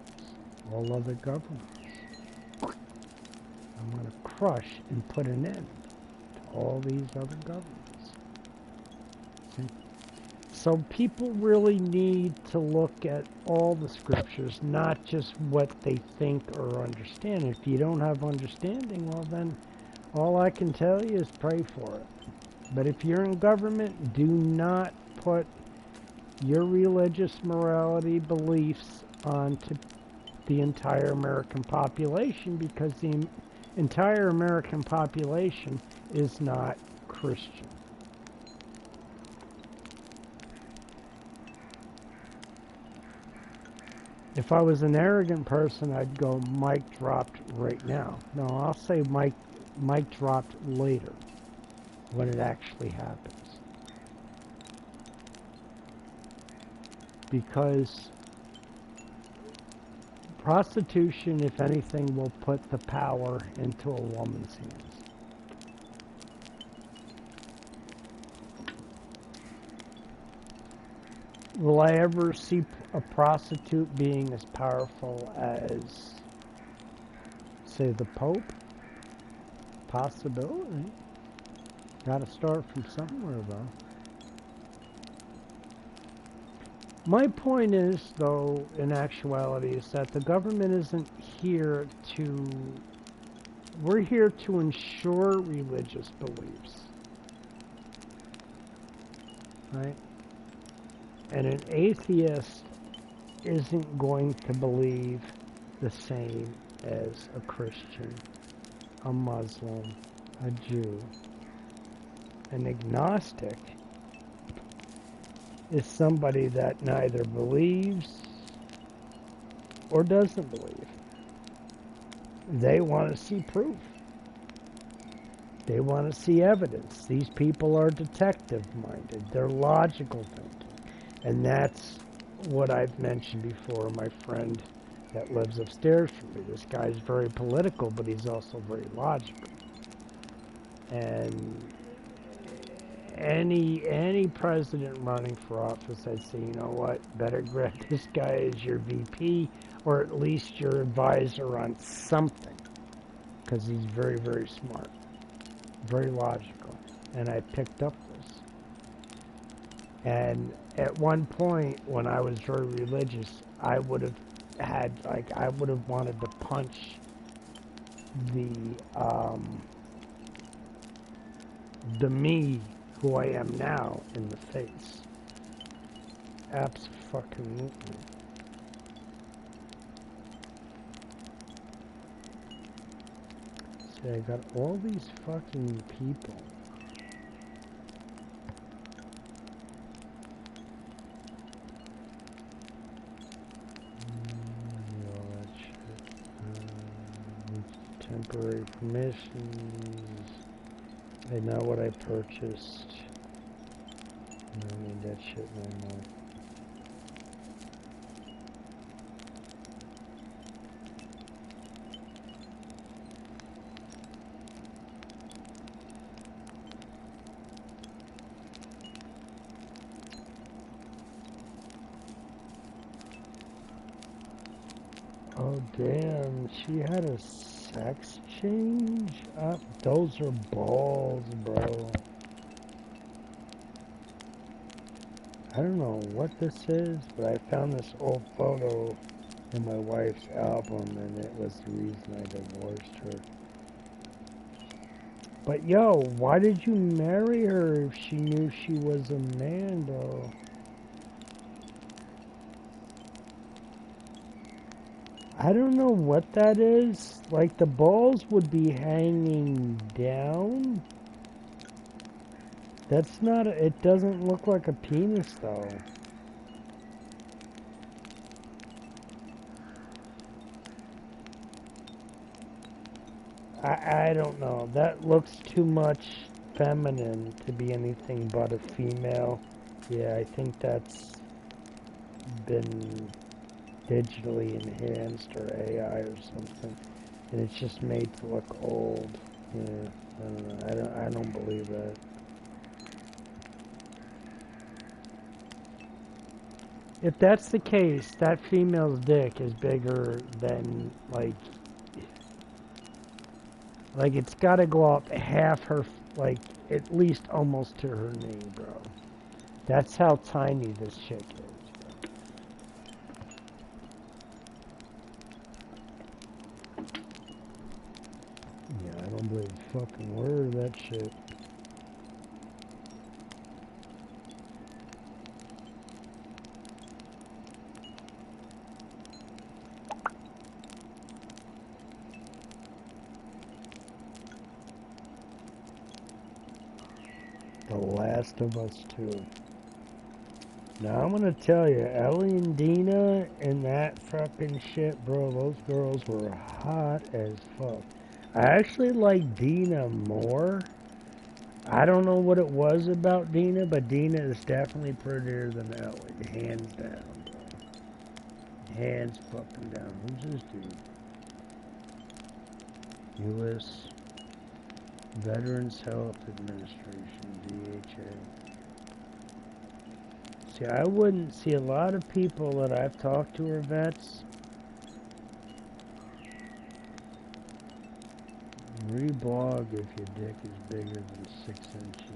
all other governments. I'm going to crush and put an end to all these other governments. See? So people really need to look at all the scriptures, not just what they think or understand. If you don't have understanding, well then, all I can tell you is pray for it. But if you're in government, do not put your religious morality beliefs onto the entire American population, because the entire American population is not Christian. If I was an arrogant person, I'd go mic dropped right now. No, I'll say mic dropped later, when it actually happens. Because prostitution, if anything, will put the power into a woman's hands. Will I ever see a prostitute being as powerful as, say, the Pope? Possibility. Gotta start from somewhere, though. My point is, though, in actuality, is that the government isn't here to... We're here to ensure religious beliefs. Right? And an atheist isn't going to believe the same as a Christian, a Muslim, a Jew. An agnostic is somebody that neither believes or doesn't believe. They want to see proof. They want to see evidence. These people are detective-minded. They're logical thinking. And that's what I've mentioned before. My friend that lives upstairs from me. This guy's very political, but he's also very logical. And any president running for office, I'd say, you know what, better grab this guy as your VP or at least your advisor on something, because he's very, very smart, very logical, and I picked up this. And at one point, when I was very religious, I would have had, like, I would have wanted to punch the me who I am now in the face. Abso-fucking-lutely. See, I got all these fucking people. All that shit. Temporary permissions. I know what I purchased. I don't need that shit no more. Oh damn, she had a sex change? Those are balls, bro. I don't know what this is, but I found this old photo in my wife's album, and it was the reason I divorced her. But yo, why did you marry her if she knew she was a man, though? I don't know what that is. Like, the balls would be hanging down. That's not, it doesn't look like a penis, though. I don't know. That looks too much feminine to be anything but a female. Yeah, I think that's been digitally enhanced or AI or something. And it's just made to look old. Yeah, I don't know. I don't believe that. If that's the case, that female's dick is bigger than, like it's gotta go up half her, like, at least almost to her knee, bro. That's how tiny this chick is, bro. Yeah, I don't believe a fucking word of that shit. The Last of Us 2. Now I'm gonna tell you, Ellie and Dina and that fucking shit, bro, those girls were hot as fuck. I actually like Dina more. I don't know what it was about Dina, but Dina is definitely prettier than Ellie, hands down, bro. Hands fucking down. Who's this dude? U.S. Veterans Health Administration, VHA. See, I wouldn't see a lot of people that I've talked to are vets. Reblog if your dick is bigger than 6 inches.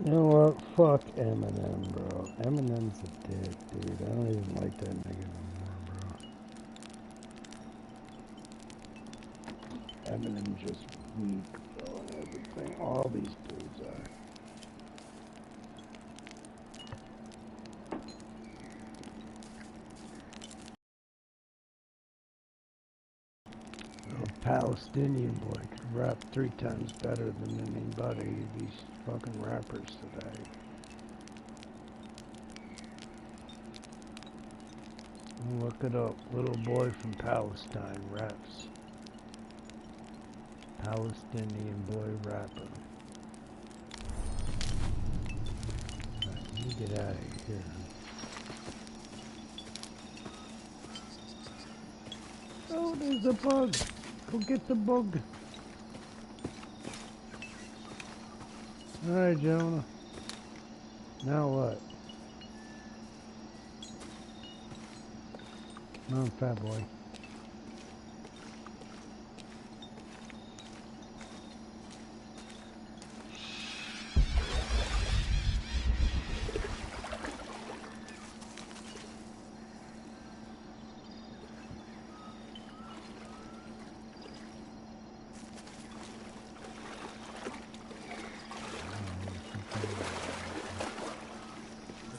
You know what? Fuck Eminem, bro. Eminem's a dick, dude. I don't even like that nigga anymore, bro. Eminem just weak, bro, and everything. All these dudes are. A Palestinian boy could rap 3 times better than anybody of these fucking rappers today. Look it up. Little boy from Palestine raps. Palestinian boy rapper. Let me get out of here. Oh, there's a bug. Go get the bug. Alright, Jonah. Now what? Come on, fat boy.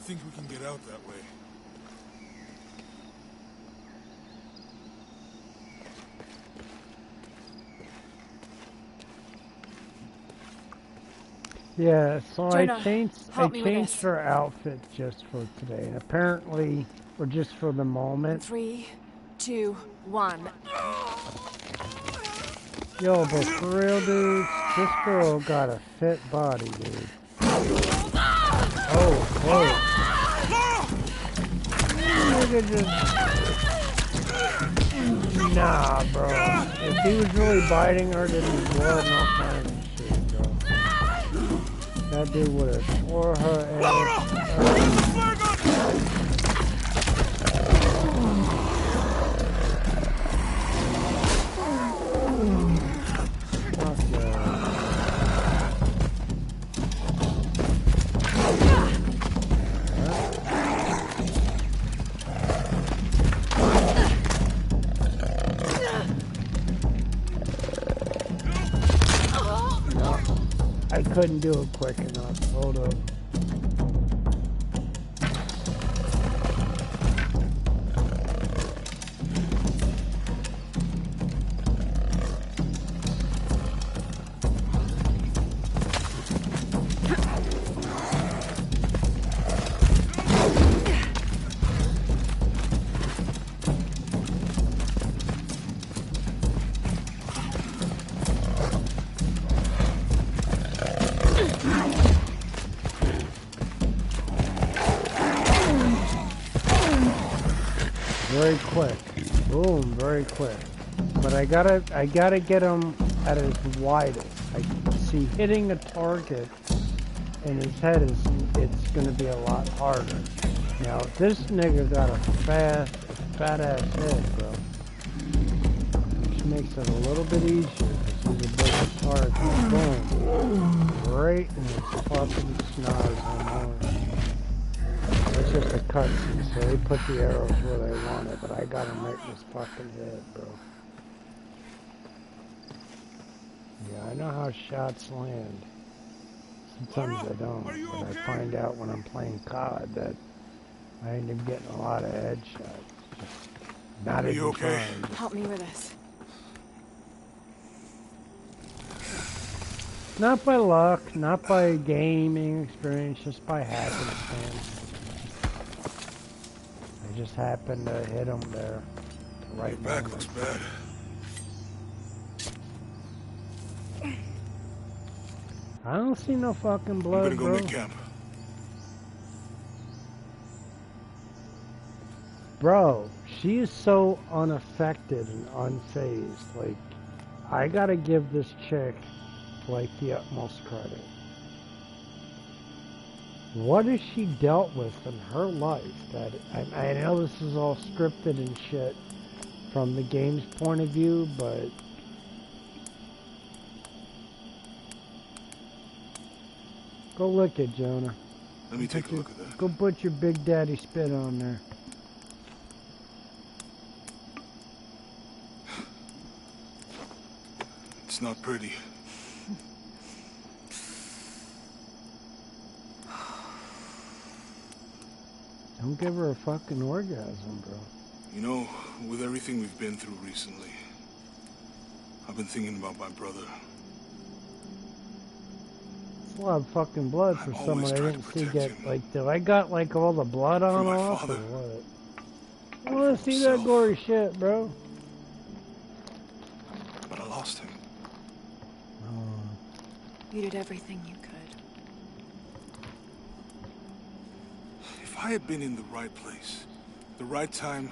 think we can get out that way. Yeah, so Jonah, I changed her outfit just for today, and apparently, or just for the moment. 3, 2, 1. Yo, but for real, dude, this girl got a fit body, dude. Oh, whoa. Nigga just... Nah, bro. If he was really biting her, then he's blood and all kinds of shit, bro. That dude would have tore her ass. I couldn't do it quick enough. Hold up. Very quick. Boom, very quick. But I gotta get him at his widest. I see hitting a target in his head it's gonna be a lot harder. Now this nigga got a fat ass head, bro. Which makes it a little bit easier because he's a bigger target. Boom. Right in his fucking snot on. It's just a cutscene, so they put the arrows where they want it, but I got him right in his fucking head, bro. Yeah, I know how shots land. Sometimes I don't, but I find out when I'm playing COD that I end up getting a lot of headshots. Just not every time. Help me with this. Not by luck, not by gaming experience, just by happenstance. I just happened to hit him there. Right. Your back looks bad. I don't see no fucking blood, I'm gonna go mid-camp. Bro, she is so unaffected and unfazed. Like, I gotta give this chick, like, the utmost credit. What has she dealt with in her life? That I know this is all scripted and shit from the game's point of view, but go lick it, Jonah. Let me take a look at that. Go put your big daddy spit on there. It's not pretty. Don't give her a fucking orgasm, bro. You know, with everything we've been through recently, I've been thinking about my brother. It's a lot of fucking blood for someone I didn't see get, him. like, do I got, like, all the blood on my off, father. or what? I wanna see that gory shit, bro. But I lost him. You did everything you could. If I had been in the right place, the right time,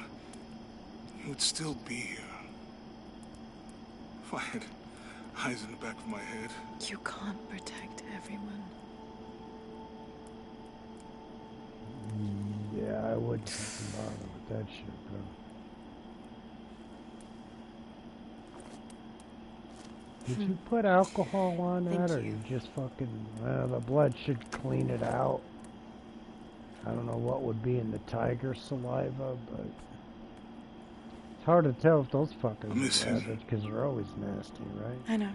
he would still be here. If I had eyes in the back of my head. You can't protect everyone. Yeah, I wouldn't fucking bother with that shit, bro. Did you put alcohol on that, or you just fucking... Well, the blood should clean it out. I don't know what would be in the tiger saliva, but... It's hard to tell if those fuckers are bad, because they're always nasty, right? I know.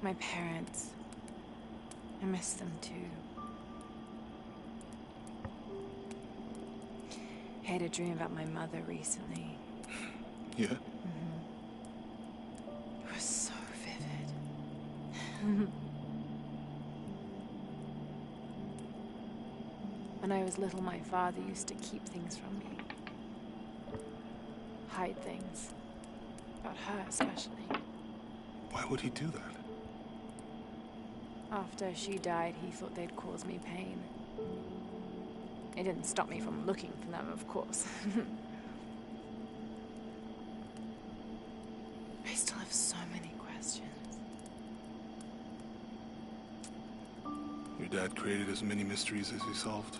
My parents, I miss them too. I had a dream about my mother recently. Yeah? Mm-hmm. It was so vivid. When I was little, my father used to keep things from me. Hide things. About her, especially. Why would he do that? After she died, he thought they'd cause me pain. It didn't stop me from looking for them, of course. I still have so many questions. Your dad created as many mysteries as he solved?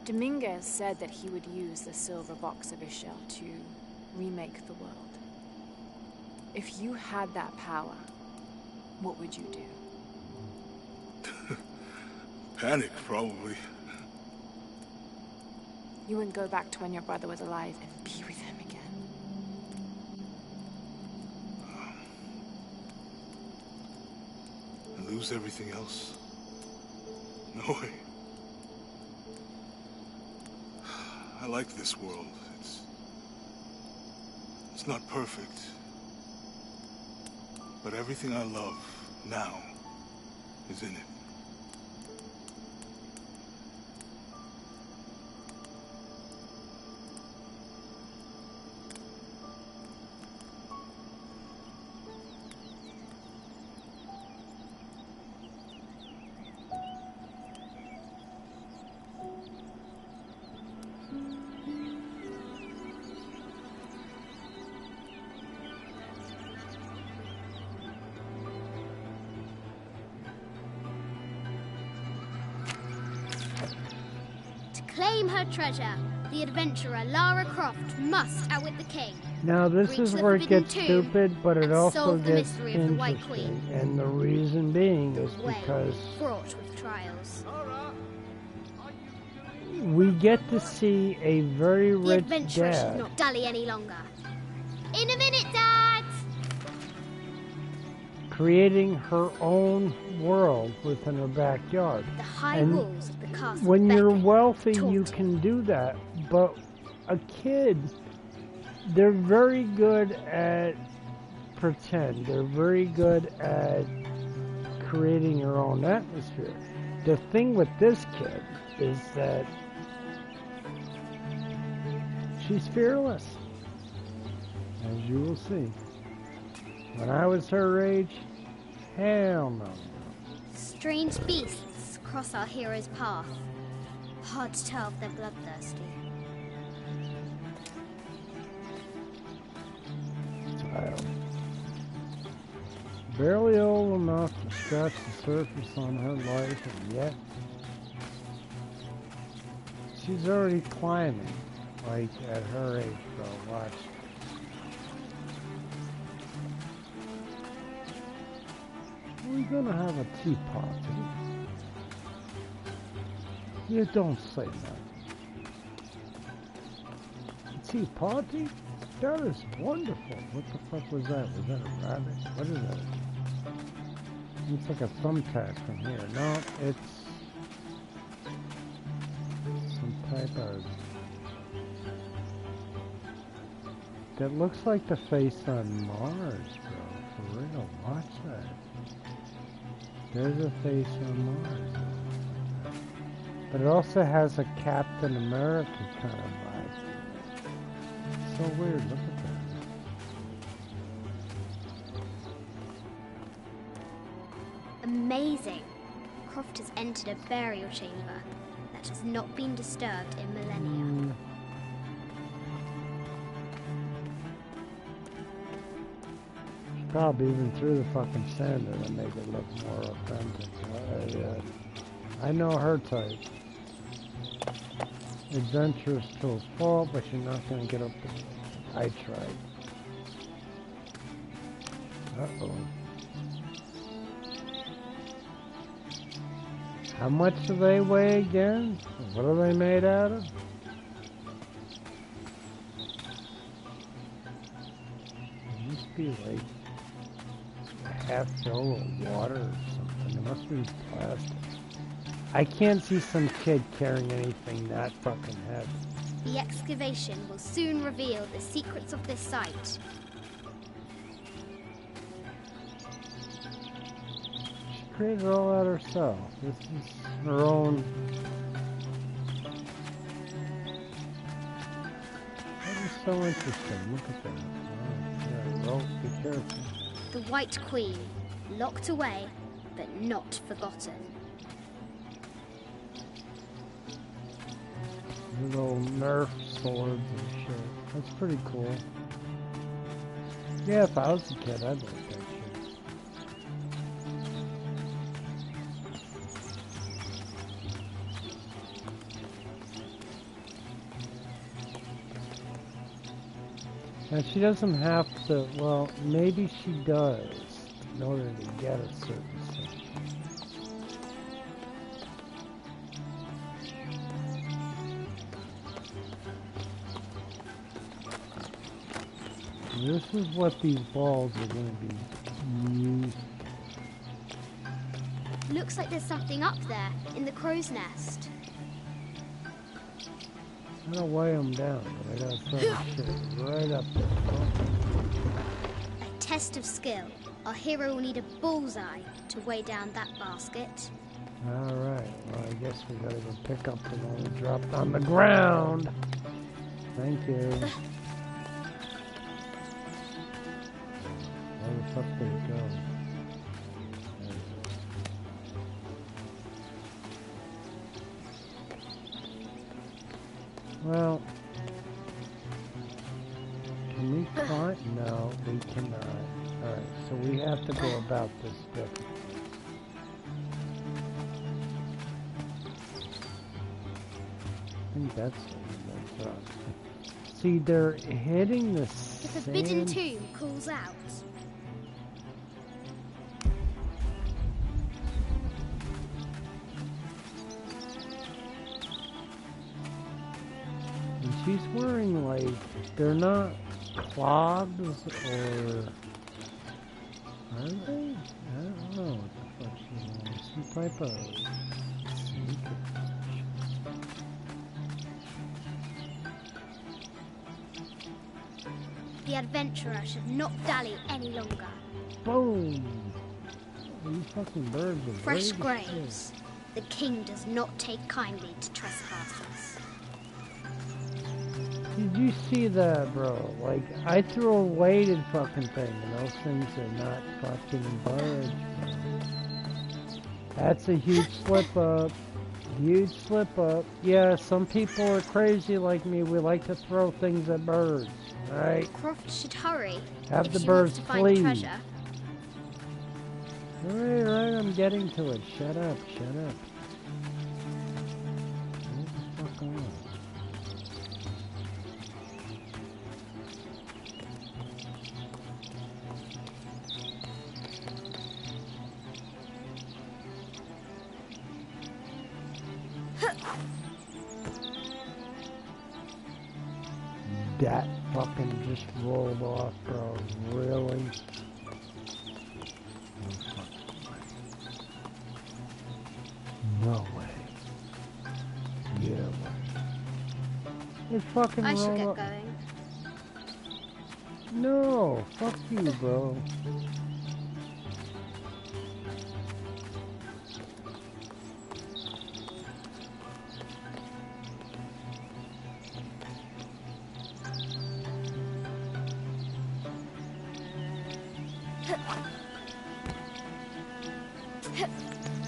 Dominguez said that he would use the silver box of Ishel to remake the world. If you had that power, what would you do? Panic, probably. You wouldn't go back to when your brother was alive and be with him again. And lose everything else? No way. I like this world. It's not perfect. But everything I love now is in it. Claim her treasure. The adventurer Lara Croft must outwit the king. Now this Reach is the where it forbidden gets tomb stupid, but it and also solve the gets mystery of the White interesting. Queen. And the reason being is Way because fraught with trials. we get to see a very The rich adventurer should dad not dally any longer. In a minute, Dad! creating her own world within her backyard. The high And walls of the castle when you're beckon, wealthy, you taunting. can do that. But a kid, they're very good at pretend. They're very good at creating your own atmosphere. The thing with this kid is that she's fearless, as you will see. When I was her age, hell no. Strange beasts cross our hero's path. Hard to tell if they're bloodthirsty. Child. Barely old enough to scratch the surface on her life, and yet she's already climbing, like at her age, bro. Watch. We're gonna have a tea party. You don't say that. A tea party? That is wonderful. What the fuck was that? Was that a rabbit? What is that? Looks like a thumbtack from here. No, it's some type of... That looks like the face on Mars, bro. For real, watch that. There's a face on Mars. But it also has a Captain America kind of vibe. It's so weird, look at that. Amazing. Croft has entered a burial chamber that has not been disturbed in millennia. Probably even threw the fucking sander to make it look more authentic. I know her type. Adventurous to a fault, but you're not gonna get up to... I tried. Uh-oh. How much do they weigh again? What are they made out of? be like half full of water or something. It must be plastic. I can't see some kid carrying anything that fucking heavy. The excavation will soon reveal the secrets of this site. She created all that herself. This is her own. That is so interesting. Look at that. Oh, yeah, well, be careful. The White Queen, locked away, but not forgotten. Little Nerf swords and shit. That's pretty cool. Yeah, if I was a kid, I'd like that shit. Now she doesn't have to, well, maybe she does in order to get a certain thing. This is what these balls are going to be used. Looks like there's something up there in the crow's nest. I'm going to weigh them down, but I got to throw the shit right up there. A test of skill. Our hero will need a bullseye to weigh down that basket. Alright, well I guess we got to go pick up the one we dropped on the ground. Thank you. Where the fuck did it go? Well, can we climb? No, we cannot. Alright, so we have to go about this differently. I think that's right. See, they're hitting the The Forbidden sand. Tomb calls out. And she's wearing, like, they're not clogs or... Are they? I don't know what the fuck she's wearing. Some type of sneakers. The adventurer should not dally any longer. Boom! These fucking birds are Fresh brave as graves. The king does not take kindly to trespassers. shit. Did you see that, bro? Like, I threw a weighted fucking thing, and those things are not fucking birds, bro. That's a huge slip up. Huge slip up. Yeah, some people are crazy like me. We like to throw things at birds, right? Croft should hurry Have if the she birds wants to find flee. treasure. Alright, I'm getting to it. Shut up, shut up. What the fuck on? That fucking just rolled off, bro. Really? No way. Yeah. It fucking I should rolled get off. going. No, fuck you, bro.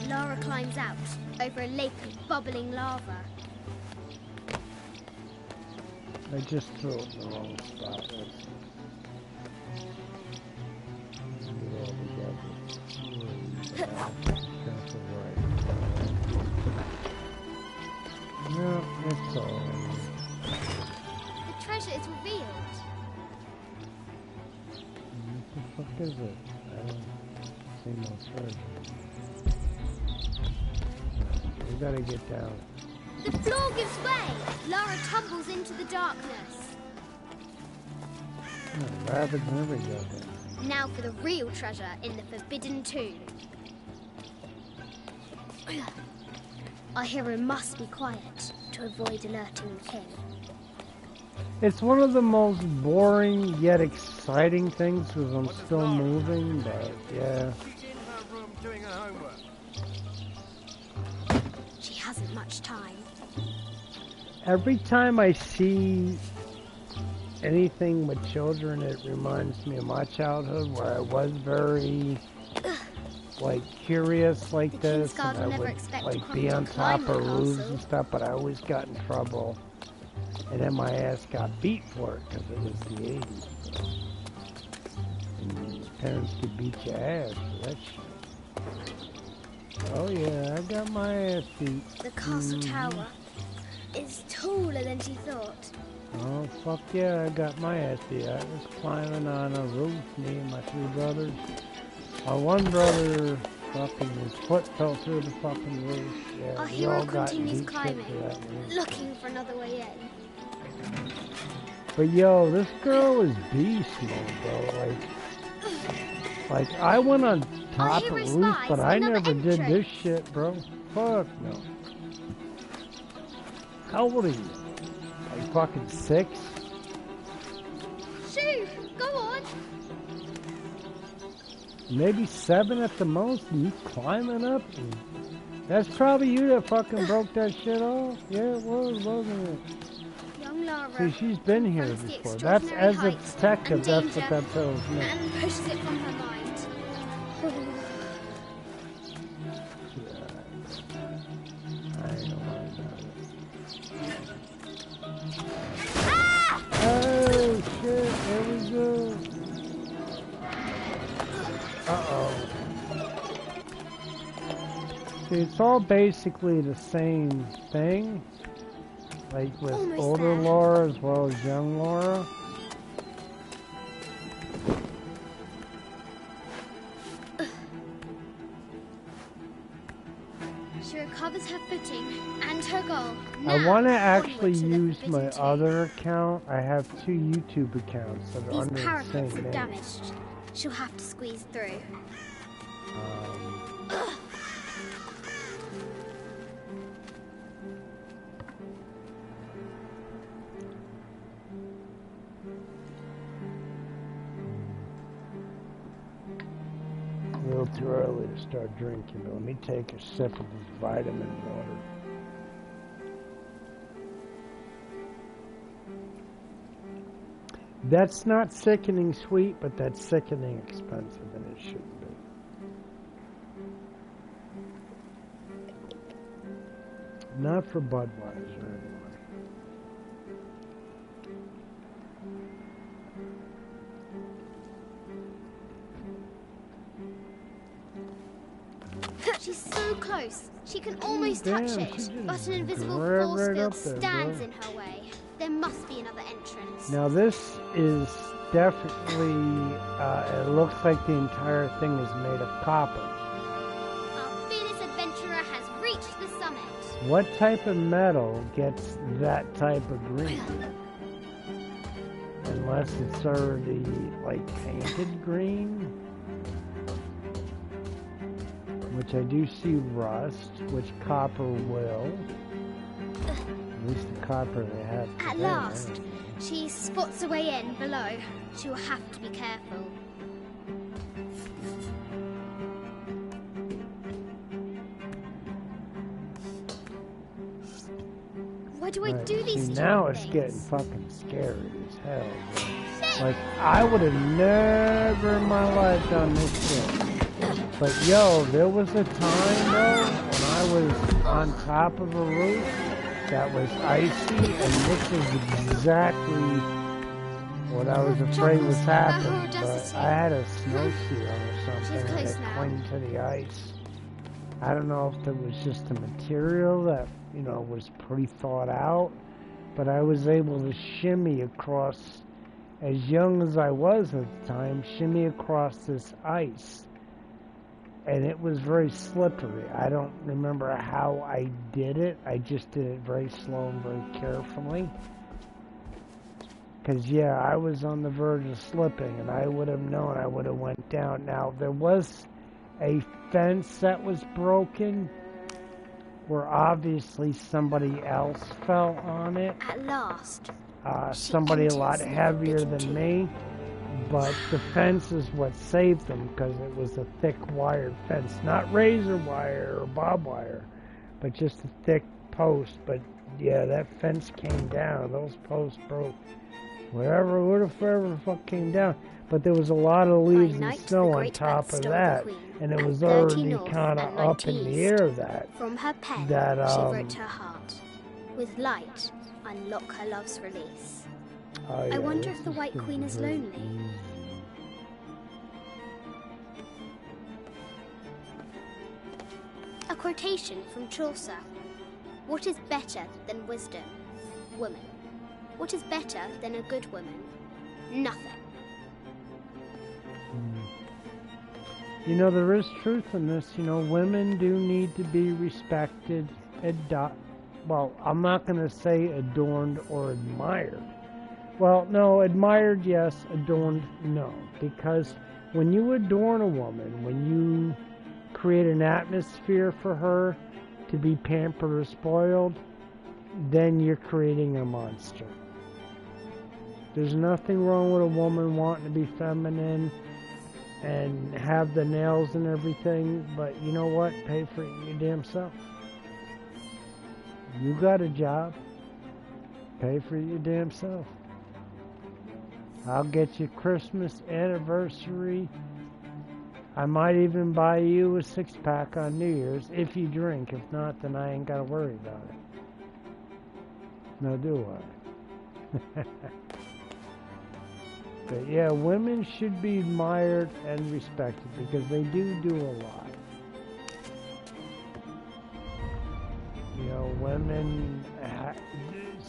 Lara climbs out over a lake of bubbling lava. I just threw it in the wrong spot. Let's get it all together. That's right. No, it's all right. The treasure is revealed. What the fuck is it? I don't see no treasure. We gotta get down. The floor gives way. Lara tumbles into the darkness. Oh, rabbits and everything. Now for the real treasure in the Forbidden Tomb. Our hero must be quiet to avoid alerting the king. It's one of the most boring yet exciting things because I'm still moving, but yeah. She's in her room doing her homework. She hasn't much time. Every time I see anything with children, it reminds me of my childhood where I was very like curious like this, and I would like be on top of roofs and stuff, but I always got in trouble, and then my ass got beat for it because it was the 80s. And parents could beat your ass for that shit. Oh yeah, I got my ass beat. The castle tower is taller than she thought. Oh fuck yeah, I got my ass beat. I was climbing on a roof, me and my 3 brothers. My one brother, fucking his foot fell through the fucking roof. Yeah, Our we hero all got continues beat shit climbing, for that roof. looking for another way in. But yo, this girl is beast mode, bro. Like I went on top of hero roofs, spies but I another never did this entrance. shit, bro. Fuck no. How old are you? Like fucking 6? Shoo! Go on! Maybe 7 at the most, and you climbing up? And that's probably you that fucking broke that shit off? Yeah, it was, wasn't it? Young Lara See, she's been here confronts the before. That's extraordinary as a height detective, and that's danger what that tells me. and pushes it from her mind. I know Ah! Oh shit, there we go. Uh-oh. See, it's all basically the same thing. Like with Almost older there. Laura as well as young Laura. She recovers her footing and her goal. I Now, want to onward actually to the use my Forbidden Tomb. other account. I have 2 YouTube accounts that are These under the parapets same are name. damaged. She'll have to squeeze through. A little too early to start drinking, but let me take a sip of this vitamin water. That's not sickening sweet, but that's sickening expensive, and it shouldn't be. Not for Budweiser, anyway. She's so close. She can almost Damn, touch she it, just but an invisible grabbed force right field up there, stands bro. in her way. There must be another entrance. Now this is definitely, it looks like the entire thing is made of copper. Our fearless adventurer has reached the summit. What type of metal gets that type of green? Unless it's already, like, painted green. Which I do see rust, which copper will. At least the copper they have At today, last, right? she spots a way in below. She will have to be careful. Why do I Right, do these see, stupid now it's things? getting fucking scary as hell. Like, I would have never in my life done this shit. But yo, there was a time though when I was on top of a roof that was icy, and this is exactly what I was afraid was happening. But I had a snowsuit on or something, and it clung to the ice. I don't know if it was just the material that, you know, was pretty thought out, but I was able to shimmy across, as young as I was at the time, shimmy across this ice. And it was very slippery. I don't remember how I did it. I just did it very slow and very carefully. Because, yeah, I was on the verge of slipping, and I would have known I would have went down. Now, there was a fence that was broken where obviously somebody else fell on it. At last. Somebody a lot enters the heavier forbidden than tomb. me. But the fence is what saved them, because it was a thick wired fence. Not razor wire or barbed wire, but just a thick post. But, yeah, that fence came down. Those posts broke. Whatever the fuck came down. But there was a lot of leaves and night, snow the on great top bat of stole that. the queen And it at was 30 already north kind and of up 90 in the east. air that. From her pen, that, she wrote her heart. With light, unlock her love's release. Oh, yeah, I wonder this if the White gonna Queen be is very lonely. easy. A quotation from Chaucer. What is better than wisdom? Woman. What is better than a good woman? Nothing. You know, there is truth in this. You know, women do need to be respected, well, I'm not going to say adorned or admired. Well, no, admired, yes, adorned, no. Because when you adorn a woman, when you create an atmosphere for her to be pampered or spoiled, then you're creating a monster. There's nothing wrong with a woman wanting to be feminine and have the nails and everything, but you know what? Pay for it your damn self. You got a job. Pay for it your damn self. I'll get you Christmas, anniversary. I might even buy you a 6-pack on New Year's if you drink. If not, then I ain't got to worry about it. No, do I? But yeah, women should be admired and respected because they do a lot. You know, women,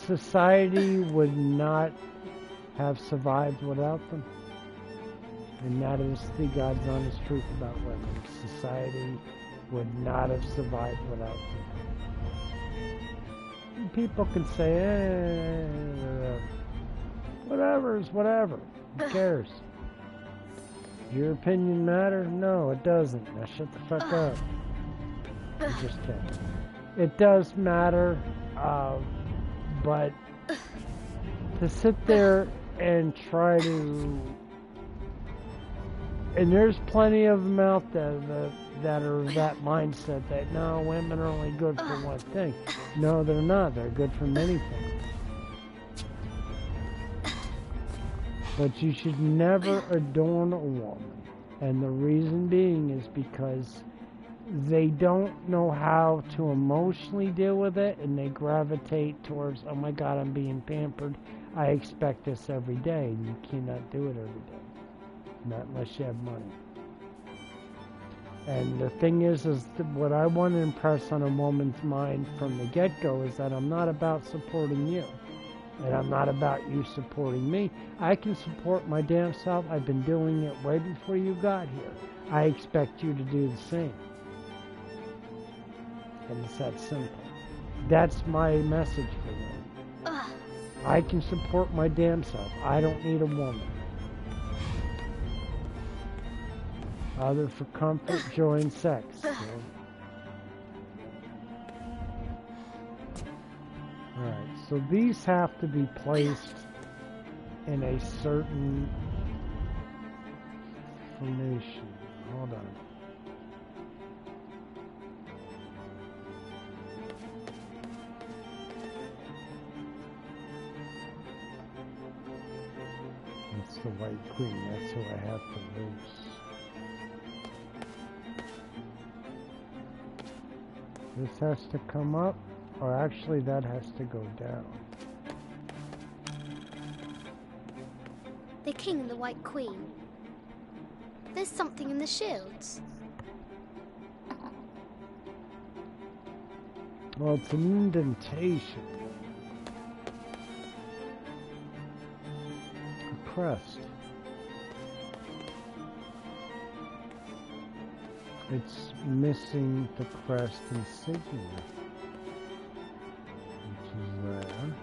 society would not have survived without them. And that is the God's honest truth about women. Society would not have survived without them. And people can say, whatever is whatever. Who cares? Your opinion matter? No, it doesn't. Now shut the fuck up. I'm just kidding. It does matter, but to sit there and try to... And there's plenty of them out there that are that mindset that, no, women are only good for one thing. No, they're not. They're good for many things. But you should never adorn a woman. And the reason being is because they don't know how to emotionally deal with it, and they gravitate towards, oh my God, I'm being pampered. I expect this every day, and you cannot do it every day. Not unless you have money. And the thing is what I want to impress on a woman's mind from the get-go is that I'm not about supporting you. And I'm not about you supporting me. I can support my damn self. I've been doing it way before you got here. I expect you to do the same. And it's that simple. That's my message for them. I can support my damn self. I don't need a woman. Other for comfort, joy, and sex. Alright, so these have to be placed in a certain formation. Hold on. That's the White Queen. That's who I have to loose. This has to come up, or actually that has to go down. The king and the White Queen. There's something in the shields. Well, it's an indentation. A crest. It's missing the crest insignia, which is there.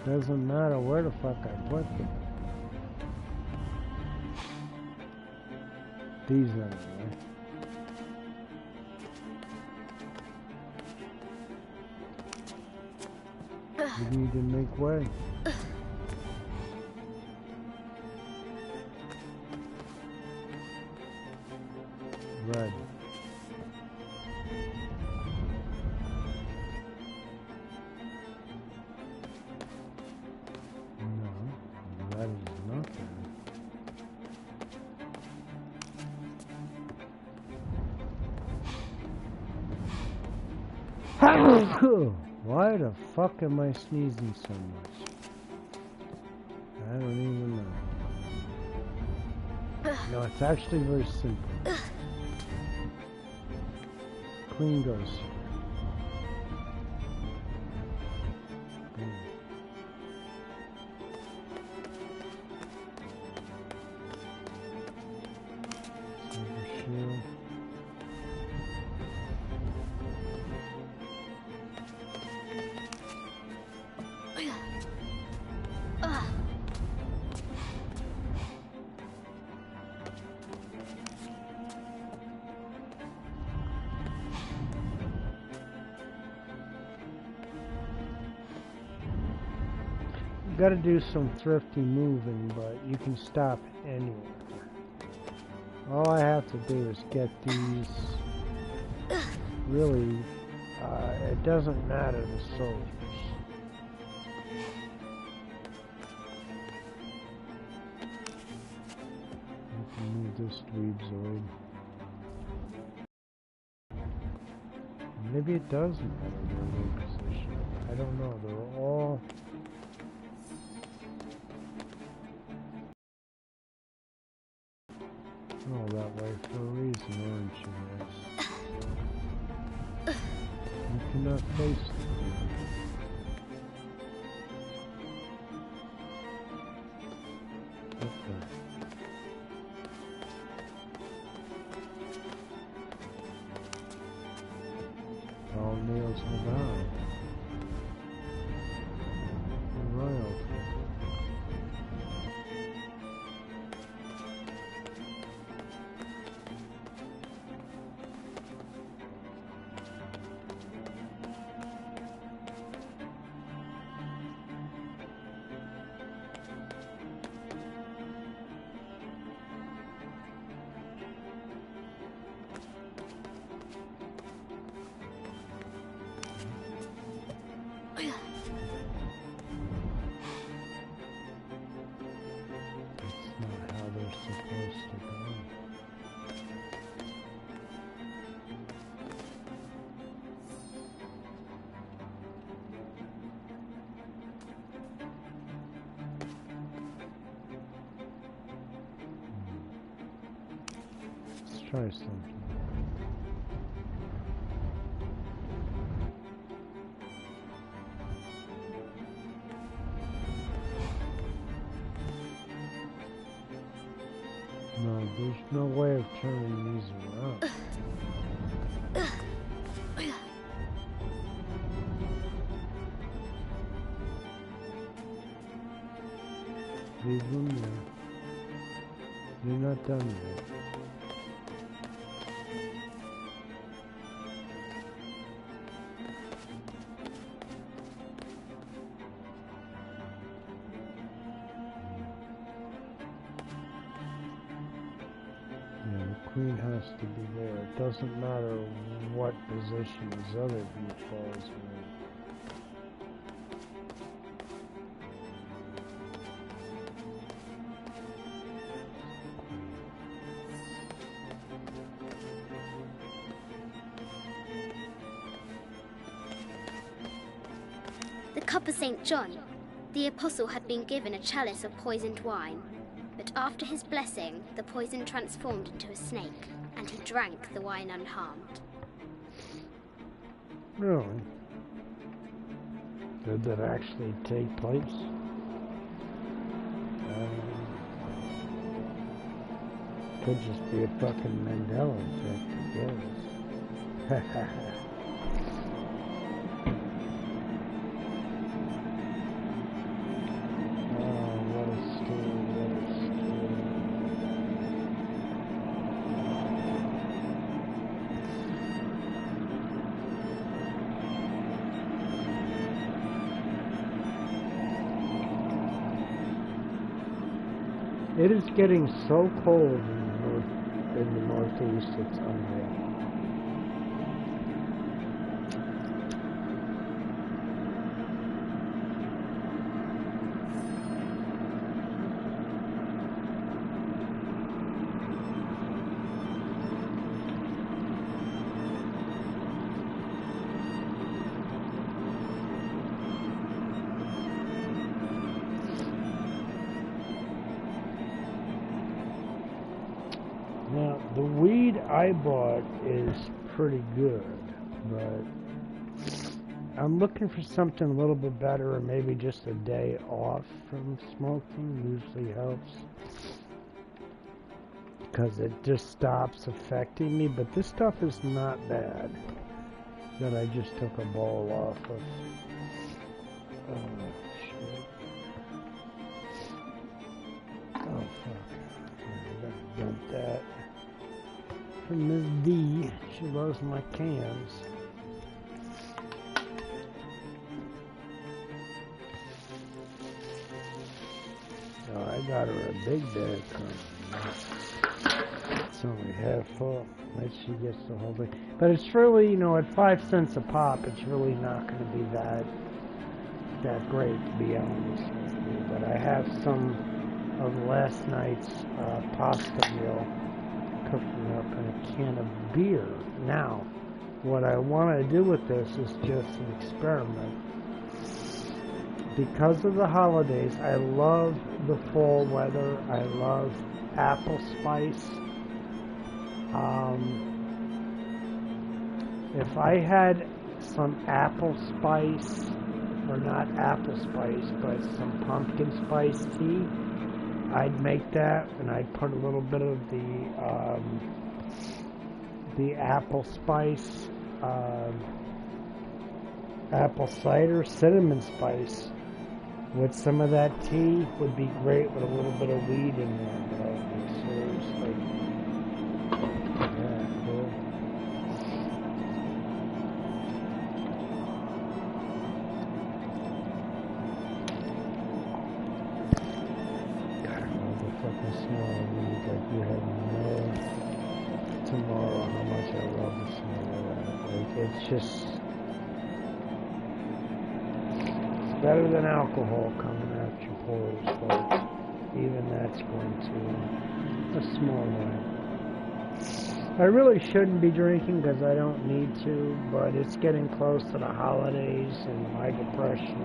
Doesn't matter where the fuck I put them. These anyway. You need to make way. Red. No, red is not there. Why the fuck am I sneezing so much? I don't even know. No, it's actually very simple. Queen goes here. Boom. Silver shield. Got to do some thrifty moving, but you can stop anywhere. All I have to do is get these. Really, it doesn't matter the soldiers. I can move this dweebzoid. Maybe it does matter their position. I don't know. They're all. All that way for a reason, aren't you guys? You cannot face them. What the? All nails are down. Royalty. Try something. No, there's no way of turning these around. Leave them there. You're not done yet. Queen has to be there. It doesn't matter what position his other beach balls are in. The cup of St. John. The apostle had been given a chalice of poisoned wine. But after his blessing, the poison transformed into a snake, and he drank the wine unharmed. Really? Did that actually take place? Could just be a fucking Mandela effect, I guess. It is getting so cold in the Northeast, it's unreal. Now, the weed I bought is pretty good, but I'm looking for something a little bit better, or maybe just a day off from smoking usually helps, because it just stops affecting me. But this stuff is not bad that I just took a bowl off of. Oh, shit. Oh, fuck. I gotta dump that. From Ms. D. She loves my cans. Oh, I got her a big bag. It's only half full. Let she gets the whole thing. But it's really, you know, at 5 cents a pop, it's really not going to be that great, to be honest with you. But I have some of last night's pasta meal cooking up in a can of beer. Now, what I want to do with this is just an experiment. Because of the holidays, I love the fall weather. I love apple spice. If I had some apple spice, or not apple spice, but some pumpkin spice tea, I'd make that, and I'd put a little bit of the apple spice, apple cider, cinnamon spice with some of that tea would be great with a little bit of weed in there. But I think seriously, yeah, cool. Fucking smell of weed, like you have no tomorrow how much I love the smell of that. Like, it's just, it's better than alcohol coming out your pores, but even that's going to a small way. I really shouldn't be drinking because I don't need to, but it's getting close to the holidays, and my depression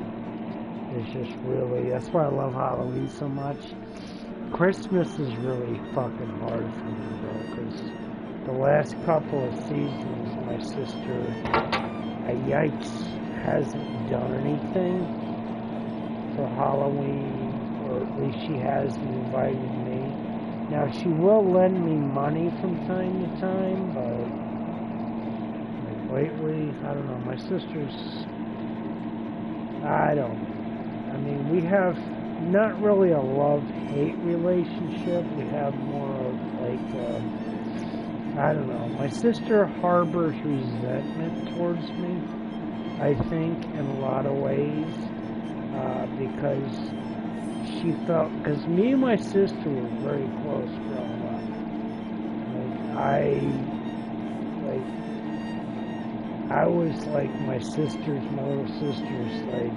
is just really, that's why I love Halloween so much. Christmas is really fucking hard for me, though, because the last couple of seasons, my sister, yikes, hasn't done anything for Halloween, or at least she hasn't invited me. Now, she will lend me money from time to time, but like lately, I don't know, my sister's, I mean, we have not really a love-hate relationship. We have more of like, I don't know. My sister harbors resentment towards me, I think, in a lot of ways, because she felt, because me and my sister were very close growing up. I was like my little sister's, like,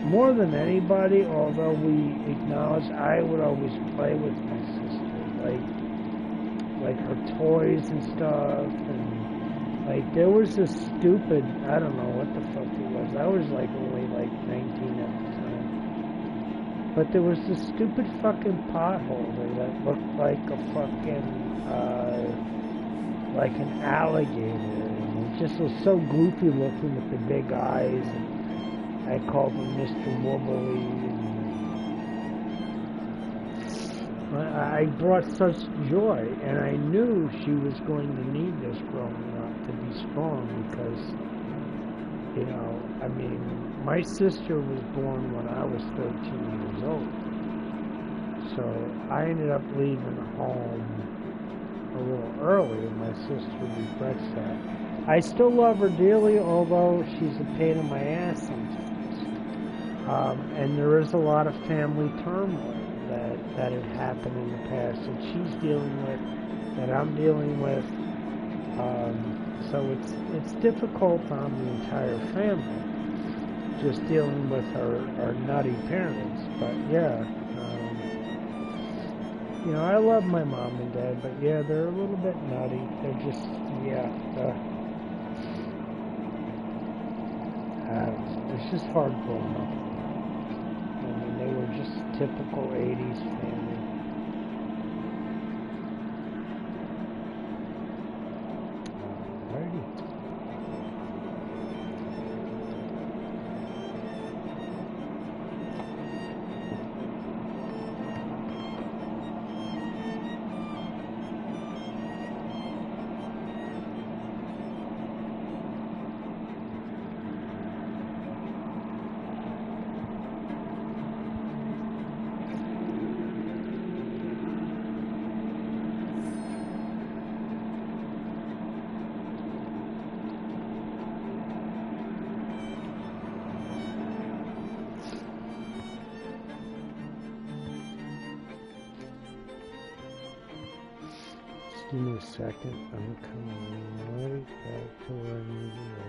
more than anybody, although we acknowledge I would always play with my sister, like her toys and stuff, and like there was this stupid, I don't know what the fuck it was. I was like only like 19 at the time, but there was this stupid fucking potholder that looked like a fucking like an alligator, and it just was so goofy looking with the big eyes. And I called him Mr. Wobbly. I brought such joy, and I knew she was going to need this growing up to be strong because, you know, I mean, my sister was born when I was 13 years old. So I ended up leaving home a little early, and my sister regrets that. I still love her dearly, although she's a pain in my ass sometimes. And there is a lot of family turmoil that had happened in the past that she's dealing with, that I'm dealing with. So it's difficult on the entire family, just dealing with our nutty parents. But yeah, you know, I love my mom and dad, but yeah, they're a little bit nutty. They're just, yeah, it's just hard growing up. I mean, they were just typical 80s family. Alrighty. Give me a second. I'm coming right back to where I need to go.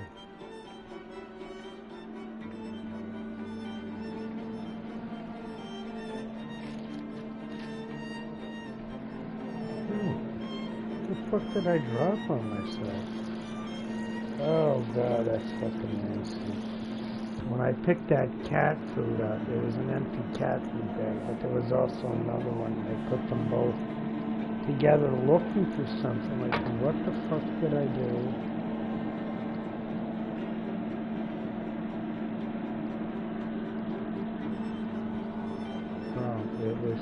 What the fuck did I drop on myself? Oh god, that's fucking nasty. When I picked that cat food up, it was an empty cat food bag, but there was also another one. They put them both together looking for something. Like, what the fuck did I do? Oh, it was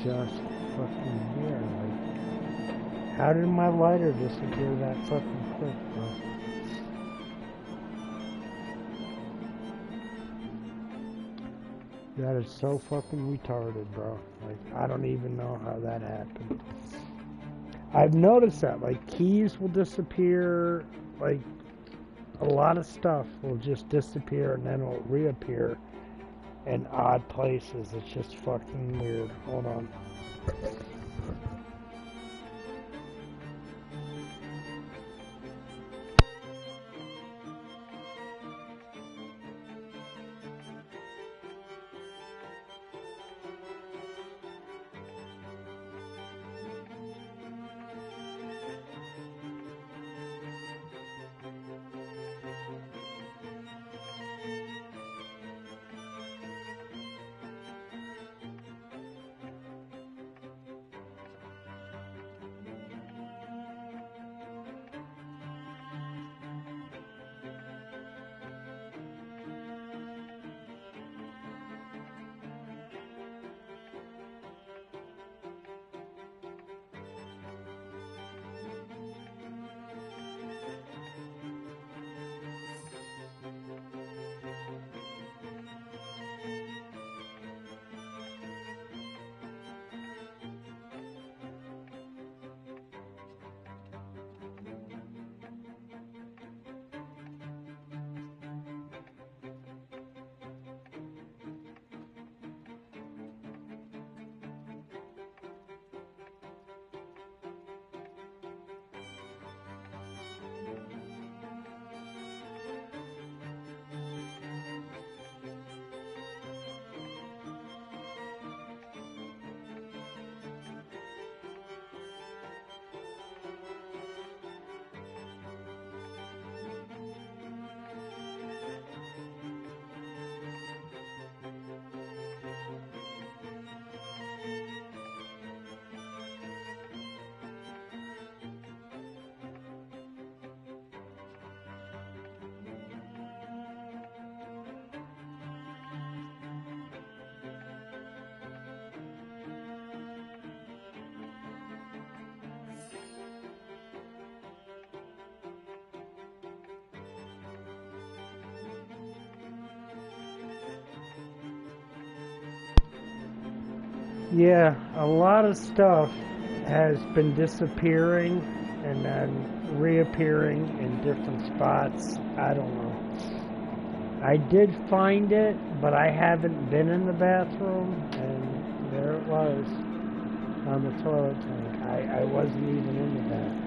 just fucking weird. Like, how did my lighter disappear that fucking quick, bro? That is so fucking retarded, bro. Like, I don't even know how that happened. I've noticed that, like, keys will disappear, like, a lot of stuff will just disappear and then it'll reappear in odd places. It's just fucking weird. Hold on. Yeah, a lot of stuff has been disappearing and then reappearing in different spots. I don't know. I did find it, but I haven't been in the bathroom, and there it was on the toilet tank. I wasn't even in the bathroom.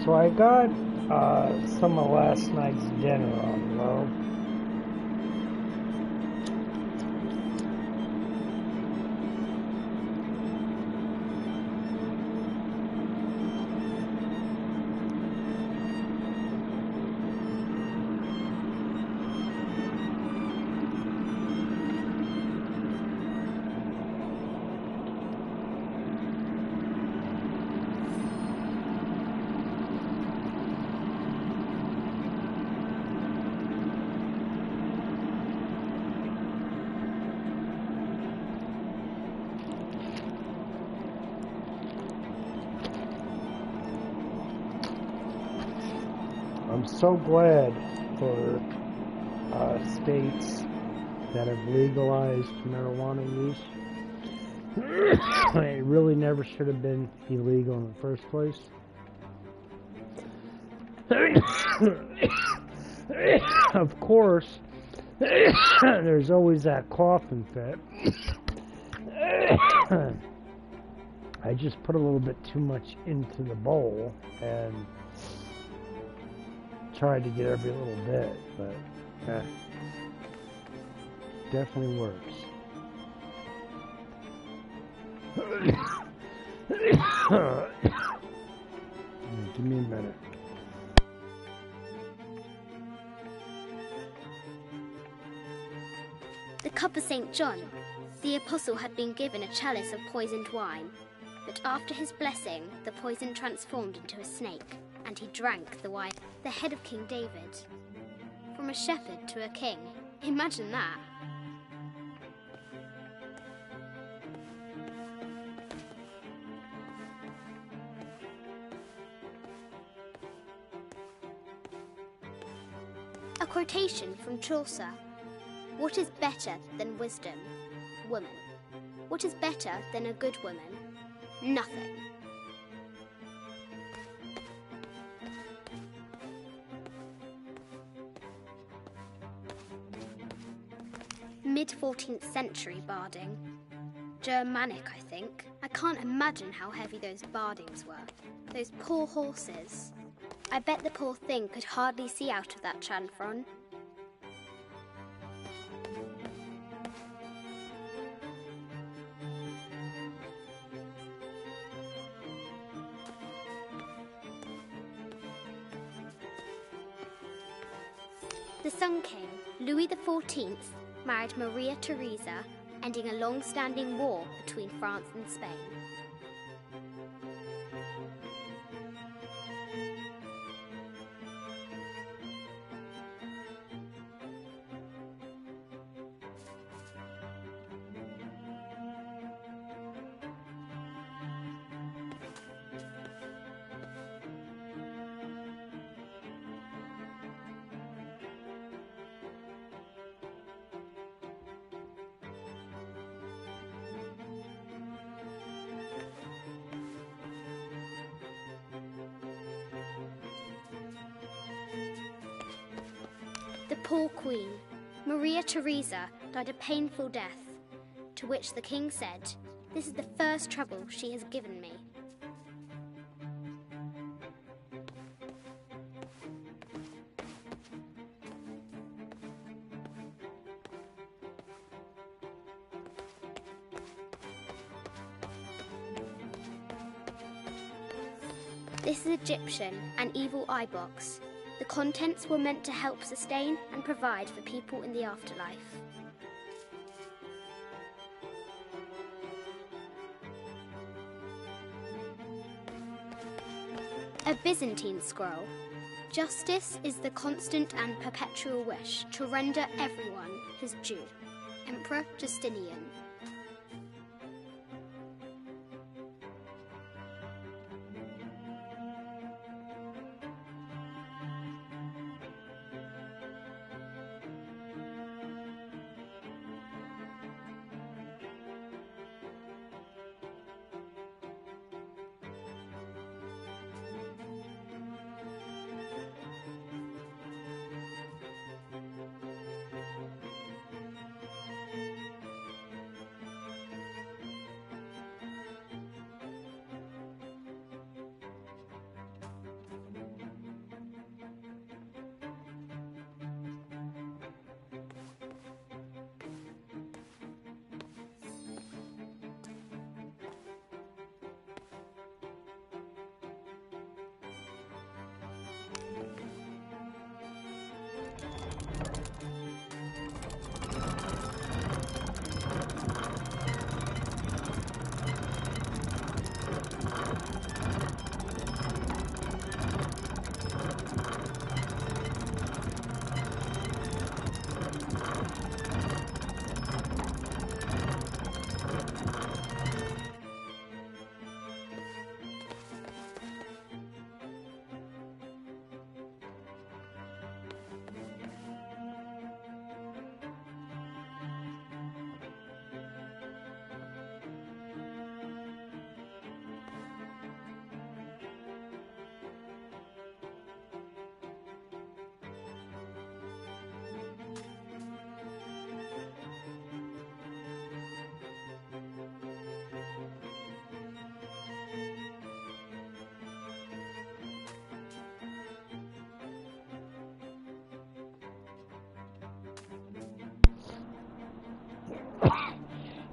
So I got some of last night's dinner on low. I'm so glad for states that have legalized marijuana use. It really never should have been illegal in the first place. Of course, there's always that coughing fit. I just put a little bit too much into the bowl and tried to get every little bit, but definitely works. Give me a minute. The cup of St. John. The apostle had been given a chalice of poisoned wine, but after his blessing, the poison transformed into a snake, and he drank the wine. The head of King David. From a shepherd to a king. Imagine that. A quotation from Chaucer. What is better than wisdom? Woman. What is better than a good woman? Nothing. Mid-14th century barding. Germanic, I think. I can't imagine how heavy those bardings were. Those poor horses. I bet the poor thing could hardly see out of that chanfron. The Sun King, Louis XIV, married Maria Theresa, ending a long-standing war between France and Spain. The poor queen, Maria Theresa, died a painful death, to which the king said, "This is the first trouble she has given me." This is Egyptian, an evil eye box. The contents were meant to help sustain and provide for people in the afterlife. A Byzantine scroll. Justice is the constant and perpetual wish to render everyone his due. Emperor Justinian.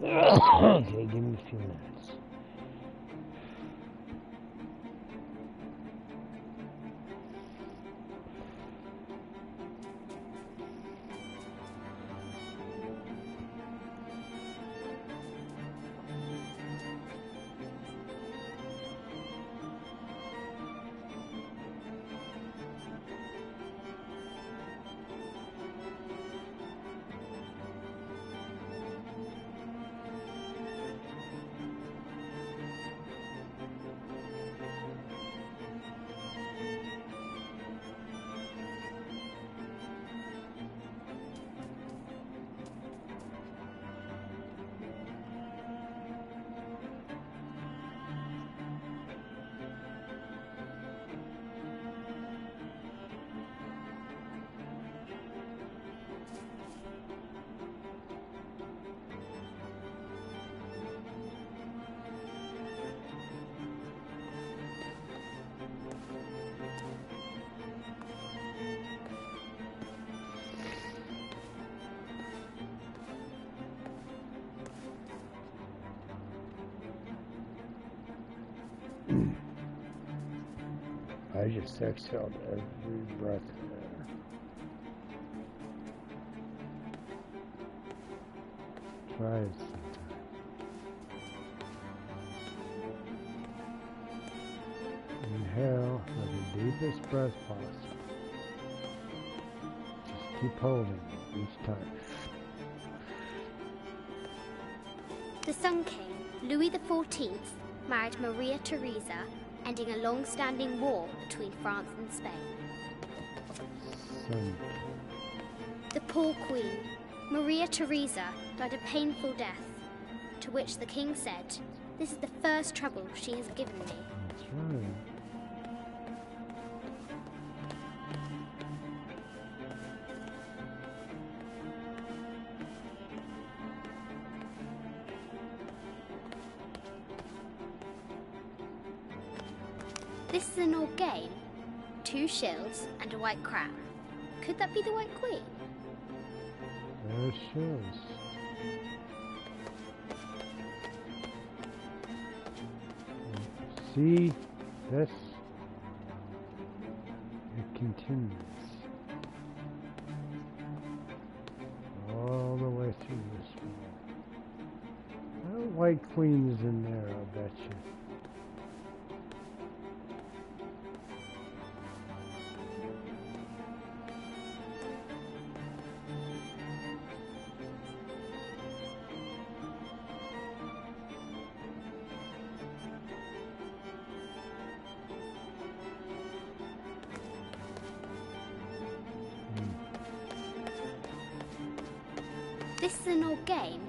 Okay, give me a few minutes. I just exhaled every breath there. Try it sometime. Inhale with the deepest breath possible. Just keep holding it each time. The Sun King, Louis XIV, married Maria Theresa, ending a long-standing war between France and Spain. Sun. The poor queen, Maria Theresa, died a painful death, to which the king said, "This is the first trouble she has given me." That's right. This is an old game. 2 shields and a white crown. Could that be the White Queen? There she is. See this? It continues all the way through this one. That White Queen is in there, I'll bet you. This is an old game.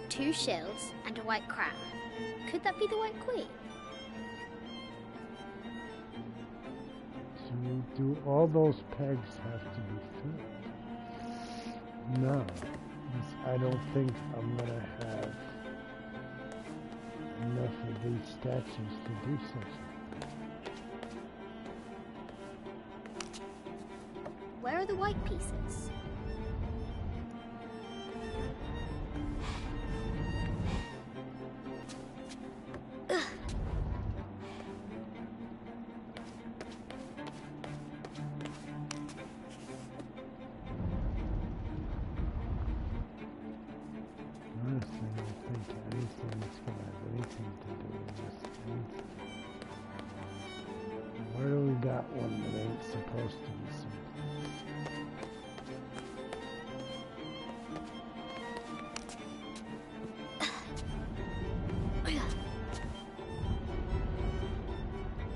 2 shields and a white crown. Could that be the White Queen? So do all those pegs have to be filled? No. I don't think I'm going to have enough of these statues to do such. Where are the white pieces? Honestly, I don't think anything's going to have anything to do with this thing. Where do we got one that ain't supposed to be something?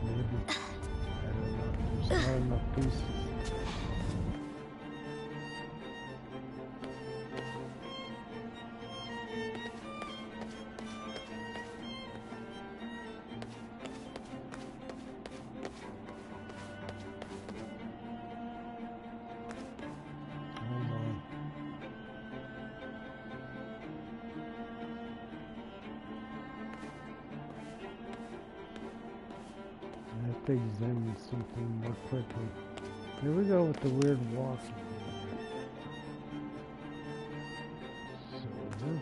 Maybe. I don't know. There's not enough pieces. Hold on. I have to examine something more quickly. Here we go with the weird walking. Silver.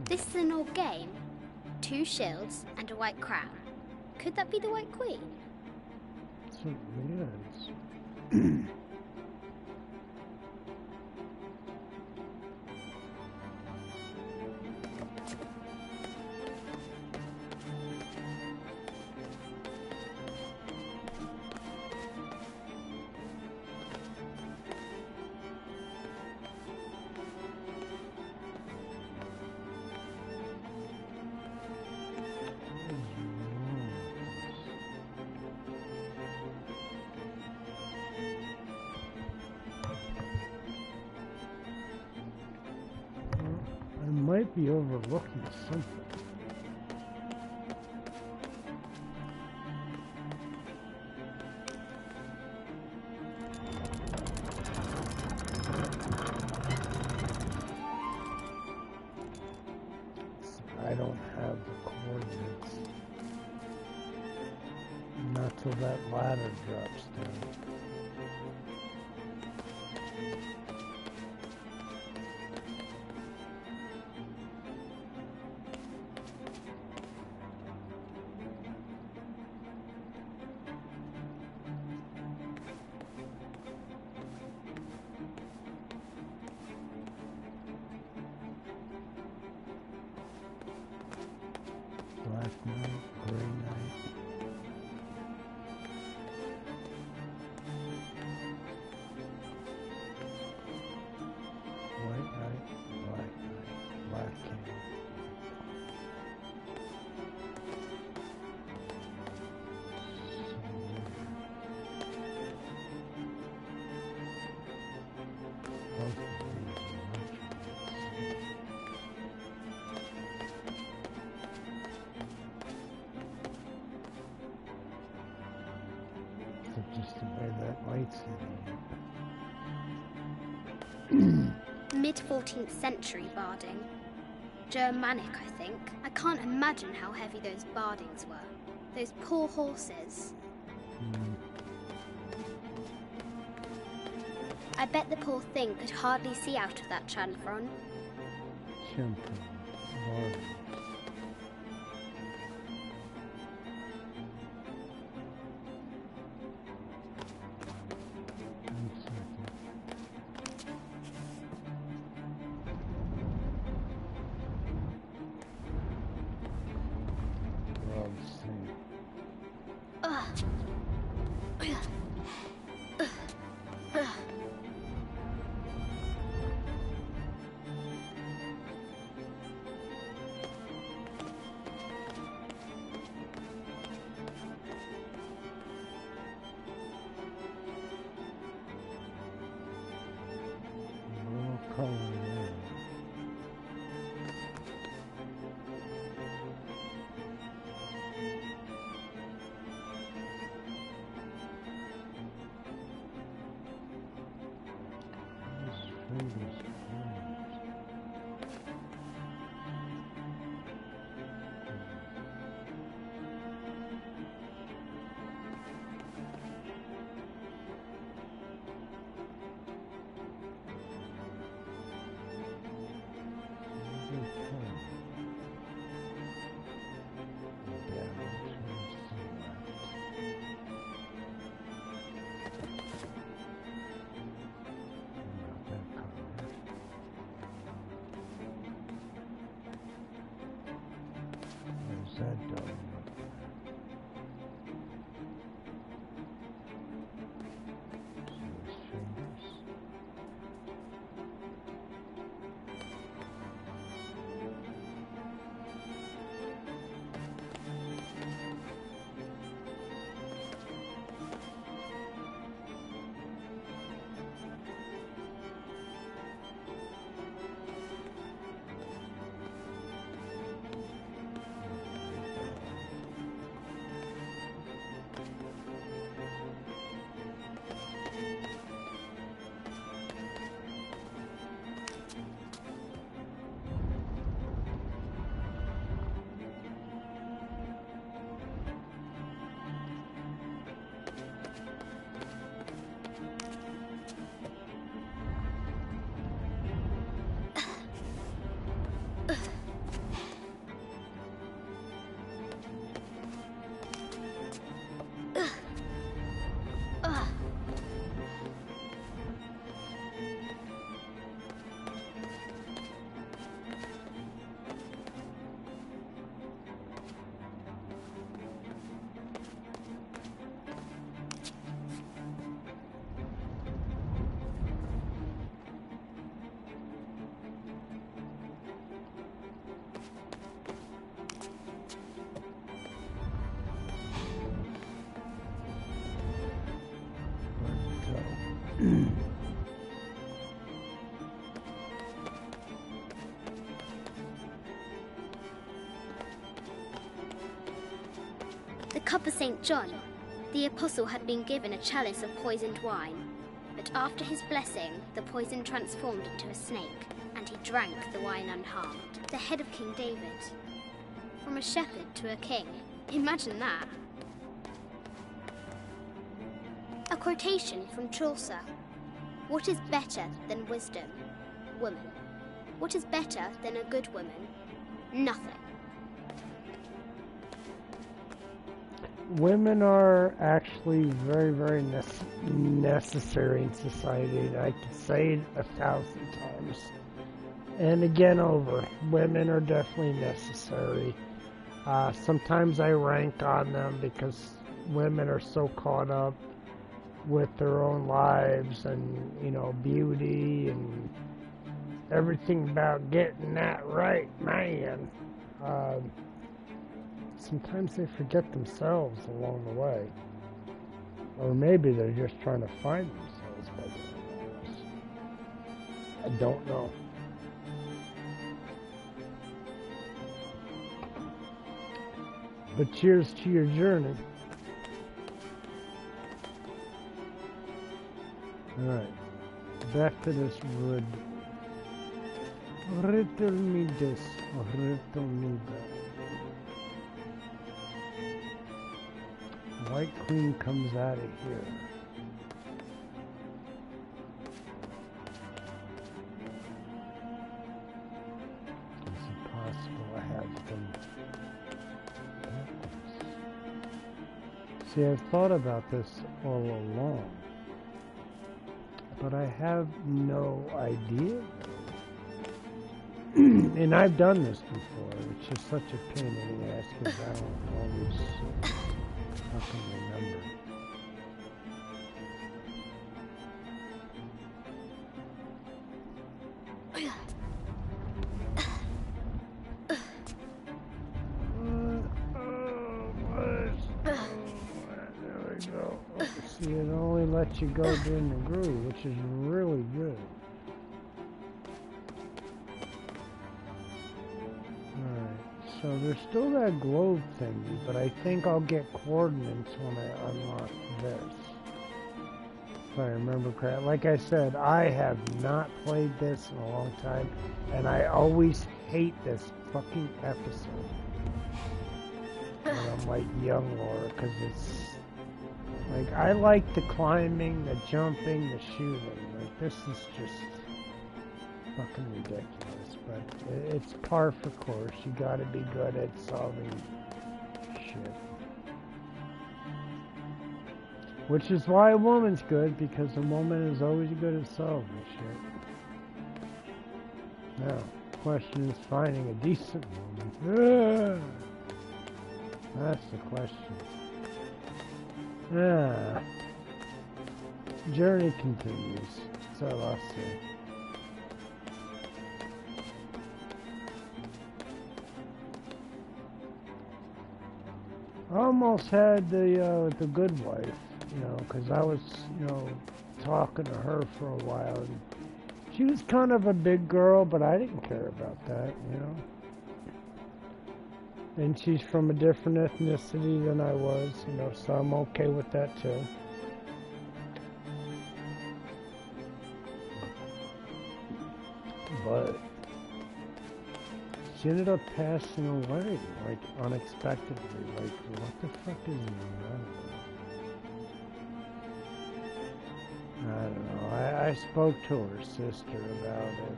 This is an old game. 2 shields and a white crown. Could that be the White Queen? It certainly is. I might be overlooking something. I don't have the coordinates. Not till that ladder drops down. Black night, gray night. White night, black candle. Both of these are much. Just the way that light's in. Mid-14th century barding. Germanic, I think. I can't imagine how heavy those bardings were. Those poor horses. I bet the poor thing could hardly see out of that chanfron. Champion, barding. the cup of St. John. The apostle had been given a chalice of poisoned wine, but after his blessing, the poison transformed into a snake, and he drank the wine unharmed. The head of King David. From a shepherd to a king. Imagine that. A quotation from Chaucer. What is better than wisdom? Woman. What is better than a good woman? Nothing. Women are actually very, very necessary in society, and I can say it 1,000 times. And again over, women are definitely necessary. Sometimes I rank on them because women are so caught up with their own lives and, you know, beauty and everything about getting that right, man. Sometimes they forget themselves along the way. Or maybe they're just trying to find themselves by doing this. I don't know. But cheers to your journey. Alright. Back to this wood. Riddle me this, or riddle me that. White Queen comes out of here. It's impossible to have them backwards. See, I've thought about this all along, but I have no idea. And I've done this before, which is such a pain in the ass because I don't always fucking remember. There we go. See, it only lets you go during the groove, which is really good. So there's still that globe thingy, but I think I'll get coordinates when I unlock this. If I remember correctly. Like I said, I have not played this in a long time, and I always hate this fucking episode. When I'm like young Laura, because it's like, I like the climbing, the jumping, the shooting. Like, this is just fucking ridiculous. But it's par for course. You gotta be good at solving shit. Which is why a woman's good, because a woman is always good at solving shit. Now, the question is finding a decent woman. That's the question. Journey continues. That's all I'll say. I almost had the good wife, you know, because I was, you know, talking to her for a while. And she was kind of a big girl, but I didn't care about that, you know. And she's from a different ethnicity than I was, you know, so I'm okay with that too. But she ended up passing away, like, unexpectedly. Like, what the fuck is that? I don't know. I spoke to her sister about it.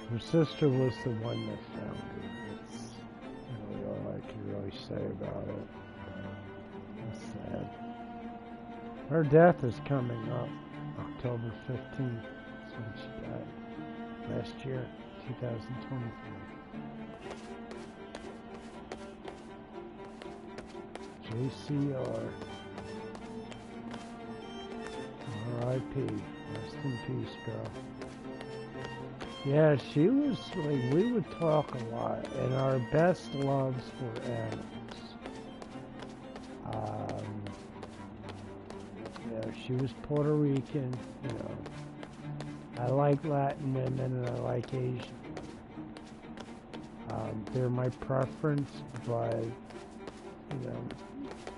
Her sister was the one that found her. It's really all I can really say about it. It's sad. Her death is coming up October 15th. That's when she died. Last year, 2023. JCR. R.I.P. Rest in peace, girl. Yeah, she was, like, we would talk a lot, and our best loves were animals. Yeah, she was Puerto Rican, you know. I like Latin women and I like Asian women. They're my preference, but, you know.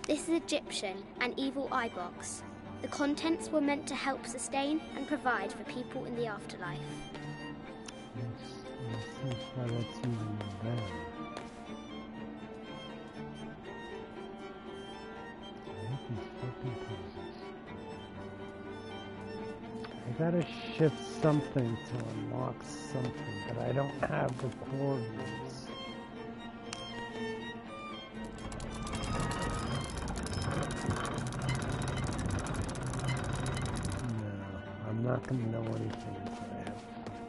This is Egyptian, an evil eye box. The contents were meant to help sustain and provide for people in the afterlife. Let's see why that's even better. I hate these fucking puzzles. I gotta shift something to unlock something, but I don't have the coordinates. No, I'm not gonna know anything until I have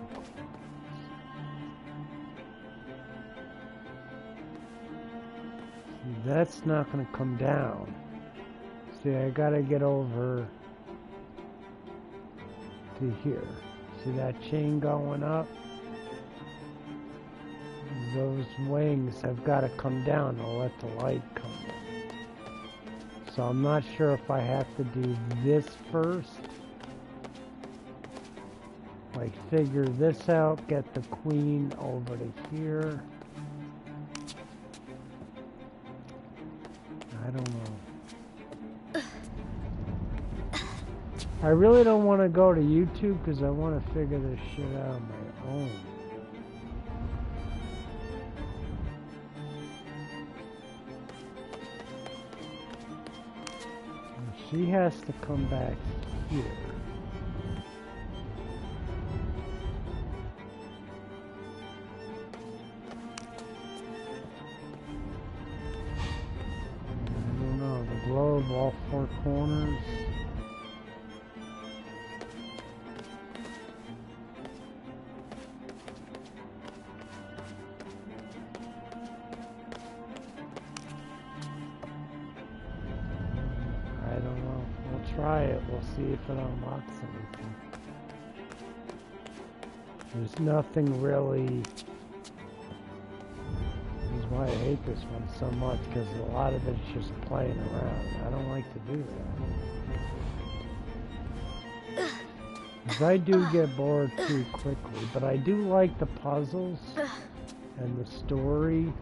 fucking coordinates. See, that's not gonna come down. See, I gotta get over to here. See that chain going up? Those wings have got to come down to let the light come in. So I'm not sure if I have to do this first. Like figure this out, get the queen over to here. I don't know. I really don't want to go to YouTube because I want to figure this shit out on my own. She has to come back here. I don't know, the globe, all four corners. Try it, we'll see if it unlocks anything. There's nothing really. This is why I hate this one so much, because a lot of it's just playing around. I don't like to do that. Because I do get bored too quickly, but I do like the puzzles and the story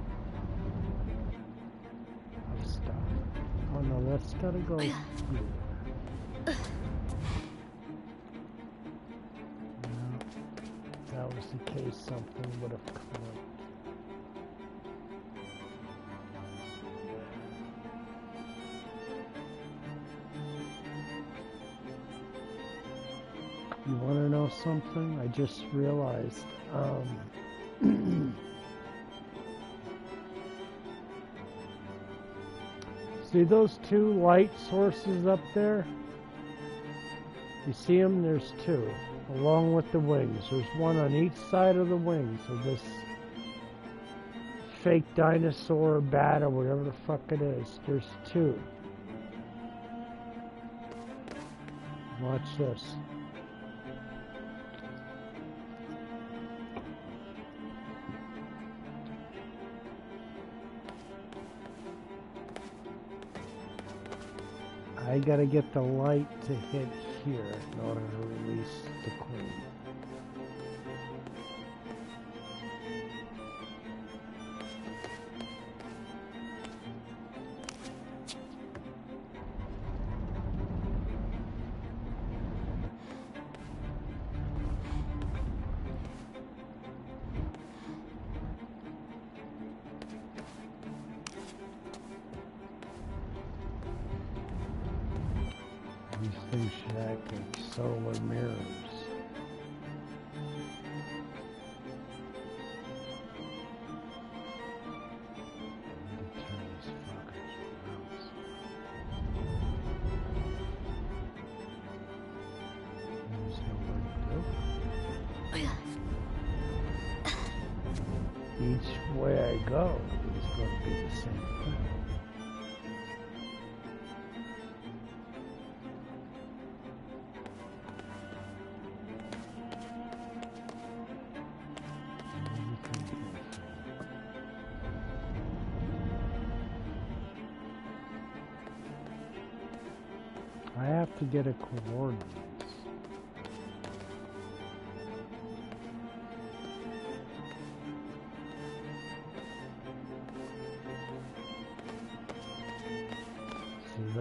of stuff. Oh no, that's gotta go here. That was the case, something would have come up. You want to know something? I just realized. See those two light sources up there? You see them? There's two. Along with the wings. There's one on each side of the wings of this fake dinosaur bat or whatever the fuck it is. There's two. Watch this. I gotta get the light to hit here in order to release the queen. These things should act like solar mirrors. Turn these fuckers around. There's nowhere to go. Each way I go is going to be the same thing. I have to get a coordinates.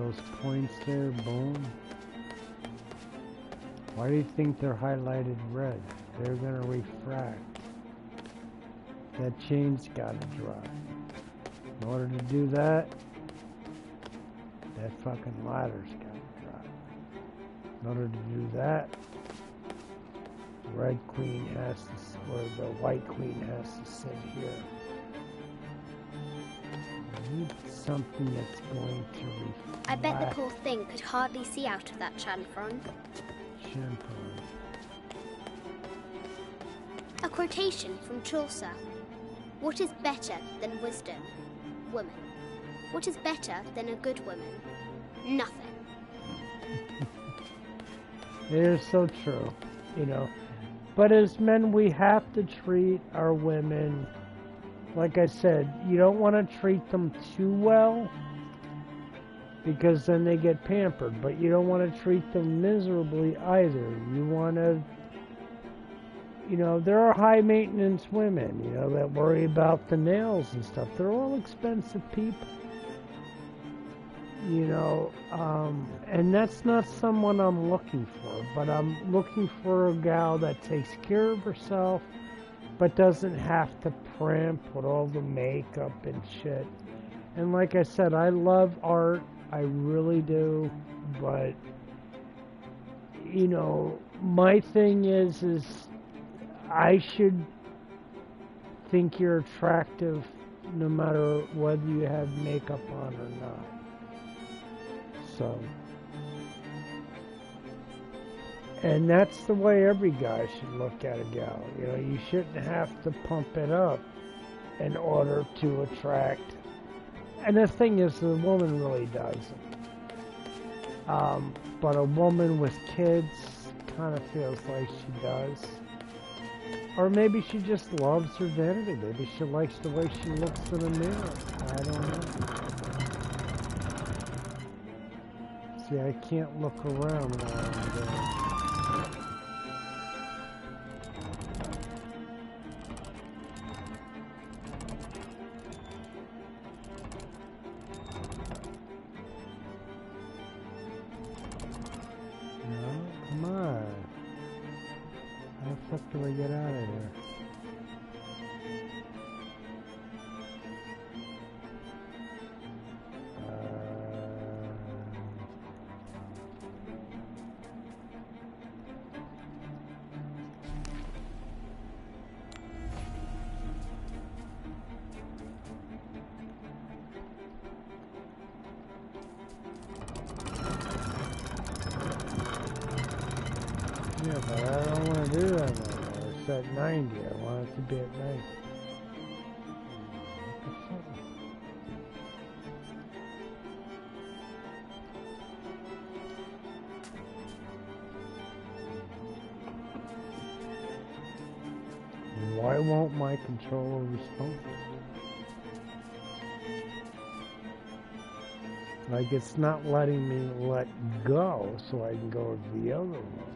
those points there, boom. Why do you think they're highlighted red? They're gonna refract. That chain's gotta drop. In order to do that, that fucking ladder's gotta drop. In order to do that, the red queen has to, or the white queen has to sit here. I need something that's going to reflect. I bet the poor thing could hardly see out of that chanfron. A quotation from Chaucer. What is better than wisdom? Woman. What is better than a good woman? Nothing. It is so true, you know. But as men, we have to treat our women, like I said, you don't want to treat them too well, because then they get pampered, but you don't want to treat them miserably either. You want to, you know, there are high maintenance women, you know, that worry about the nails and stuff. They're all expensive people, you know, and that's not someone I'm looking for, but I'm looking for a gal that takes care of herself, but doesn't have to primp with all the makeup and shit. And like I said, I love art. I really do, but, you know, my thing is I should think you're attractive no matter whether you have makeup on or not. So, and that's the way every guy should look at a gal. You know, you shouldn't have to pump it up in order to attract. And the thing is, the woman really doesn't. But a woman with kids kind of feels like she does. Or maybe she just loves her vanity. Maybe she likes the way she looks in the mirror. I don't know. See, I can't look around while I'm there. Do I get out of here? Yeah, but I don't want to do that no more. It's at 90. I want it to be at 90. Why won't my controller respond? Like, it's not letting me let go so I can go to the other one.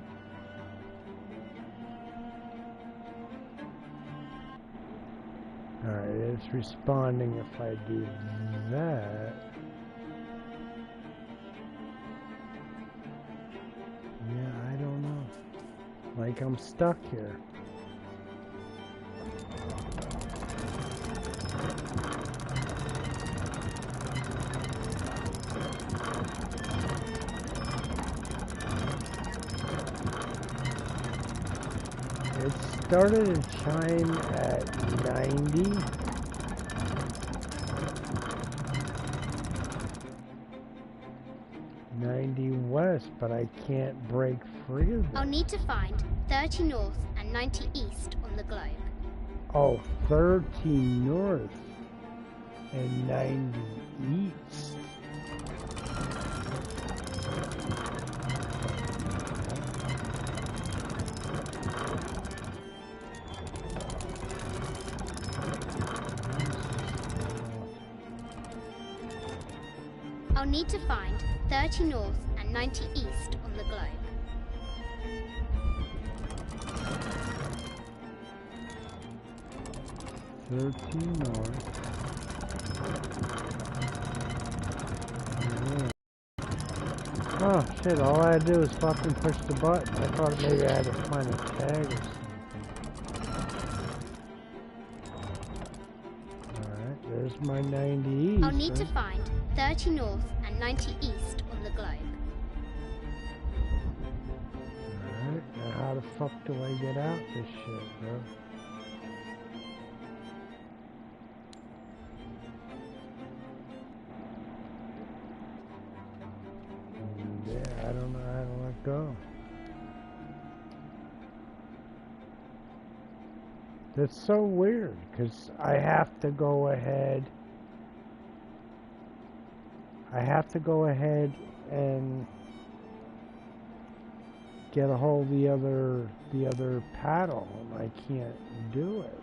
Alright, it's responding if I do that. Yeah, I don't know. Like, I'm stuck here. It started to chime at 90. West, but I can't break free of it. I'll need to find 30 north and 90 east on the globe. Oh, 30 north and 90 east. I'll need to find 30 north and 90 east on the globe. 30 north. Oh shit, all I had to do was fucking push the button. I thought maybe I had to find a tag or something. Alright, there's my 90 east. I'll need to find 30 north and 90 east on the globe. Alright, now how the fuck do I get out this shit, bro? Yeah, I don't know how to let go. That's so weird, because I have to go ahead. And get a hold of the other paddle, and I can't do it.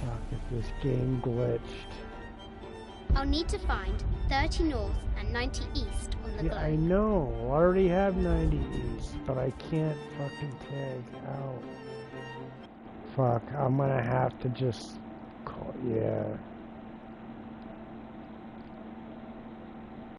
Fuck, if this game glitched. I'll need to find 30 north and 90 east on the Yeah, globe. I know. I already have 90 east, but I can't fucking tag out. Fuck, I'm gonna have to just call, yeah.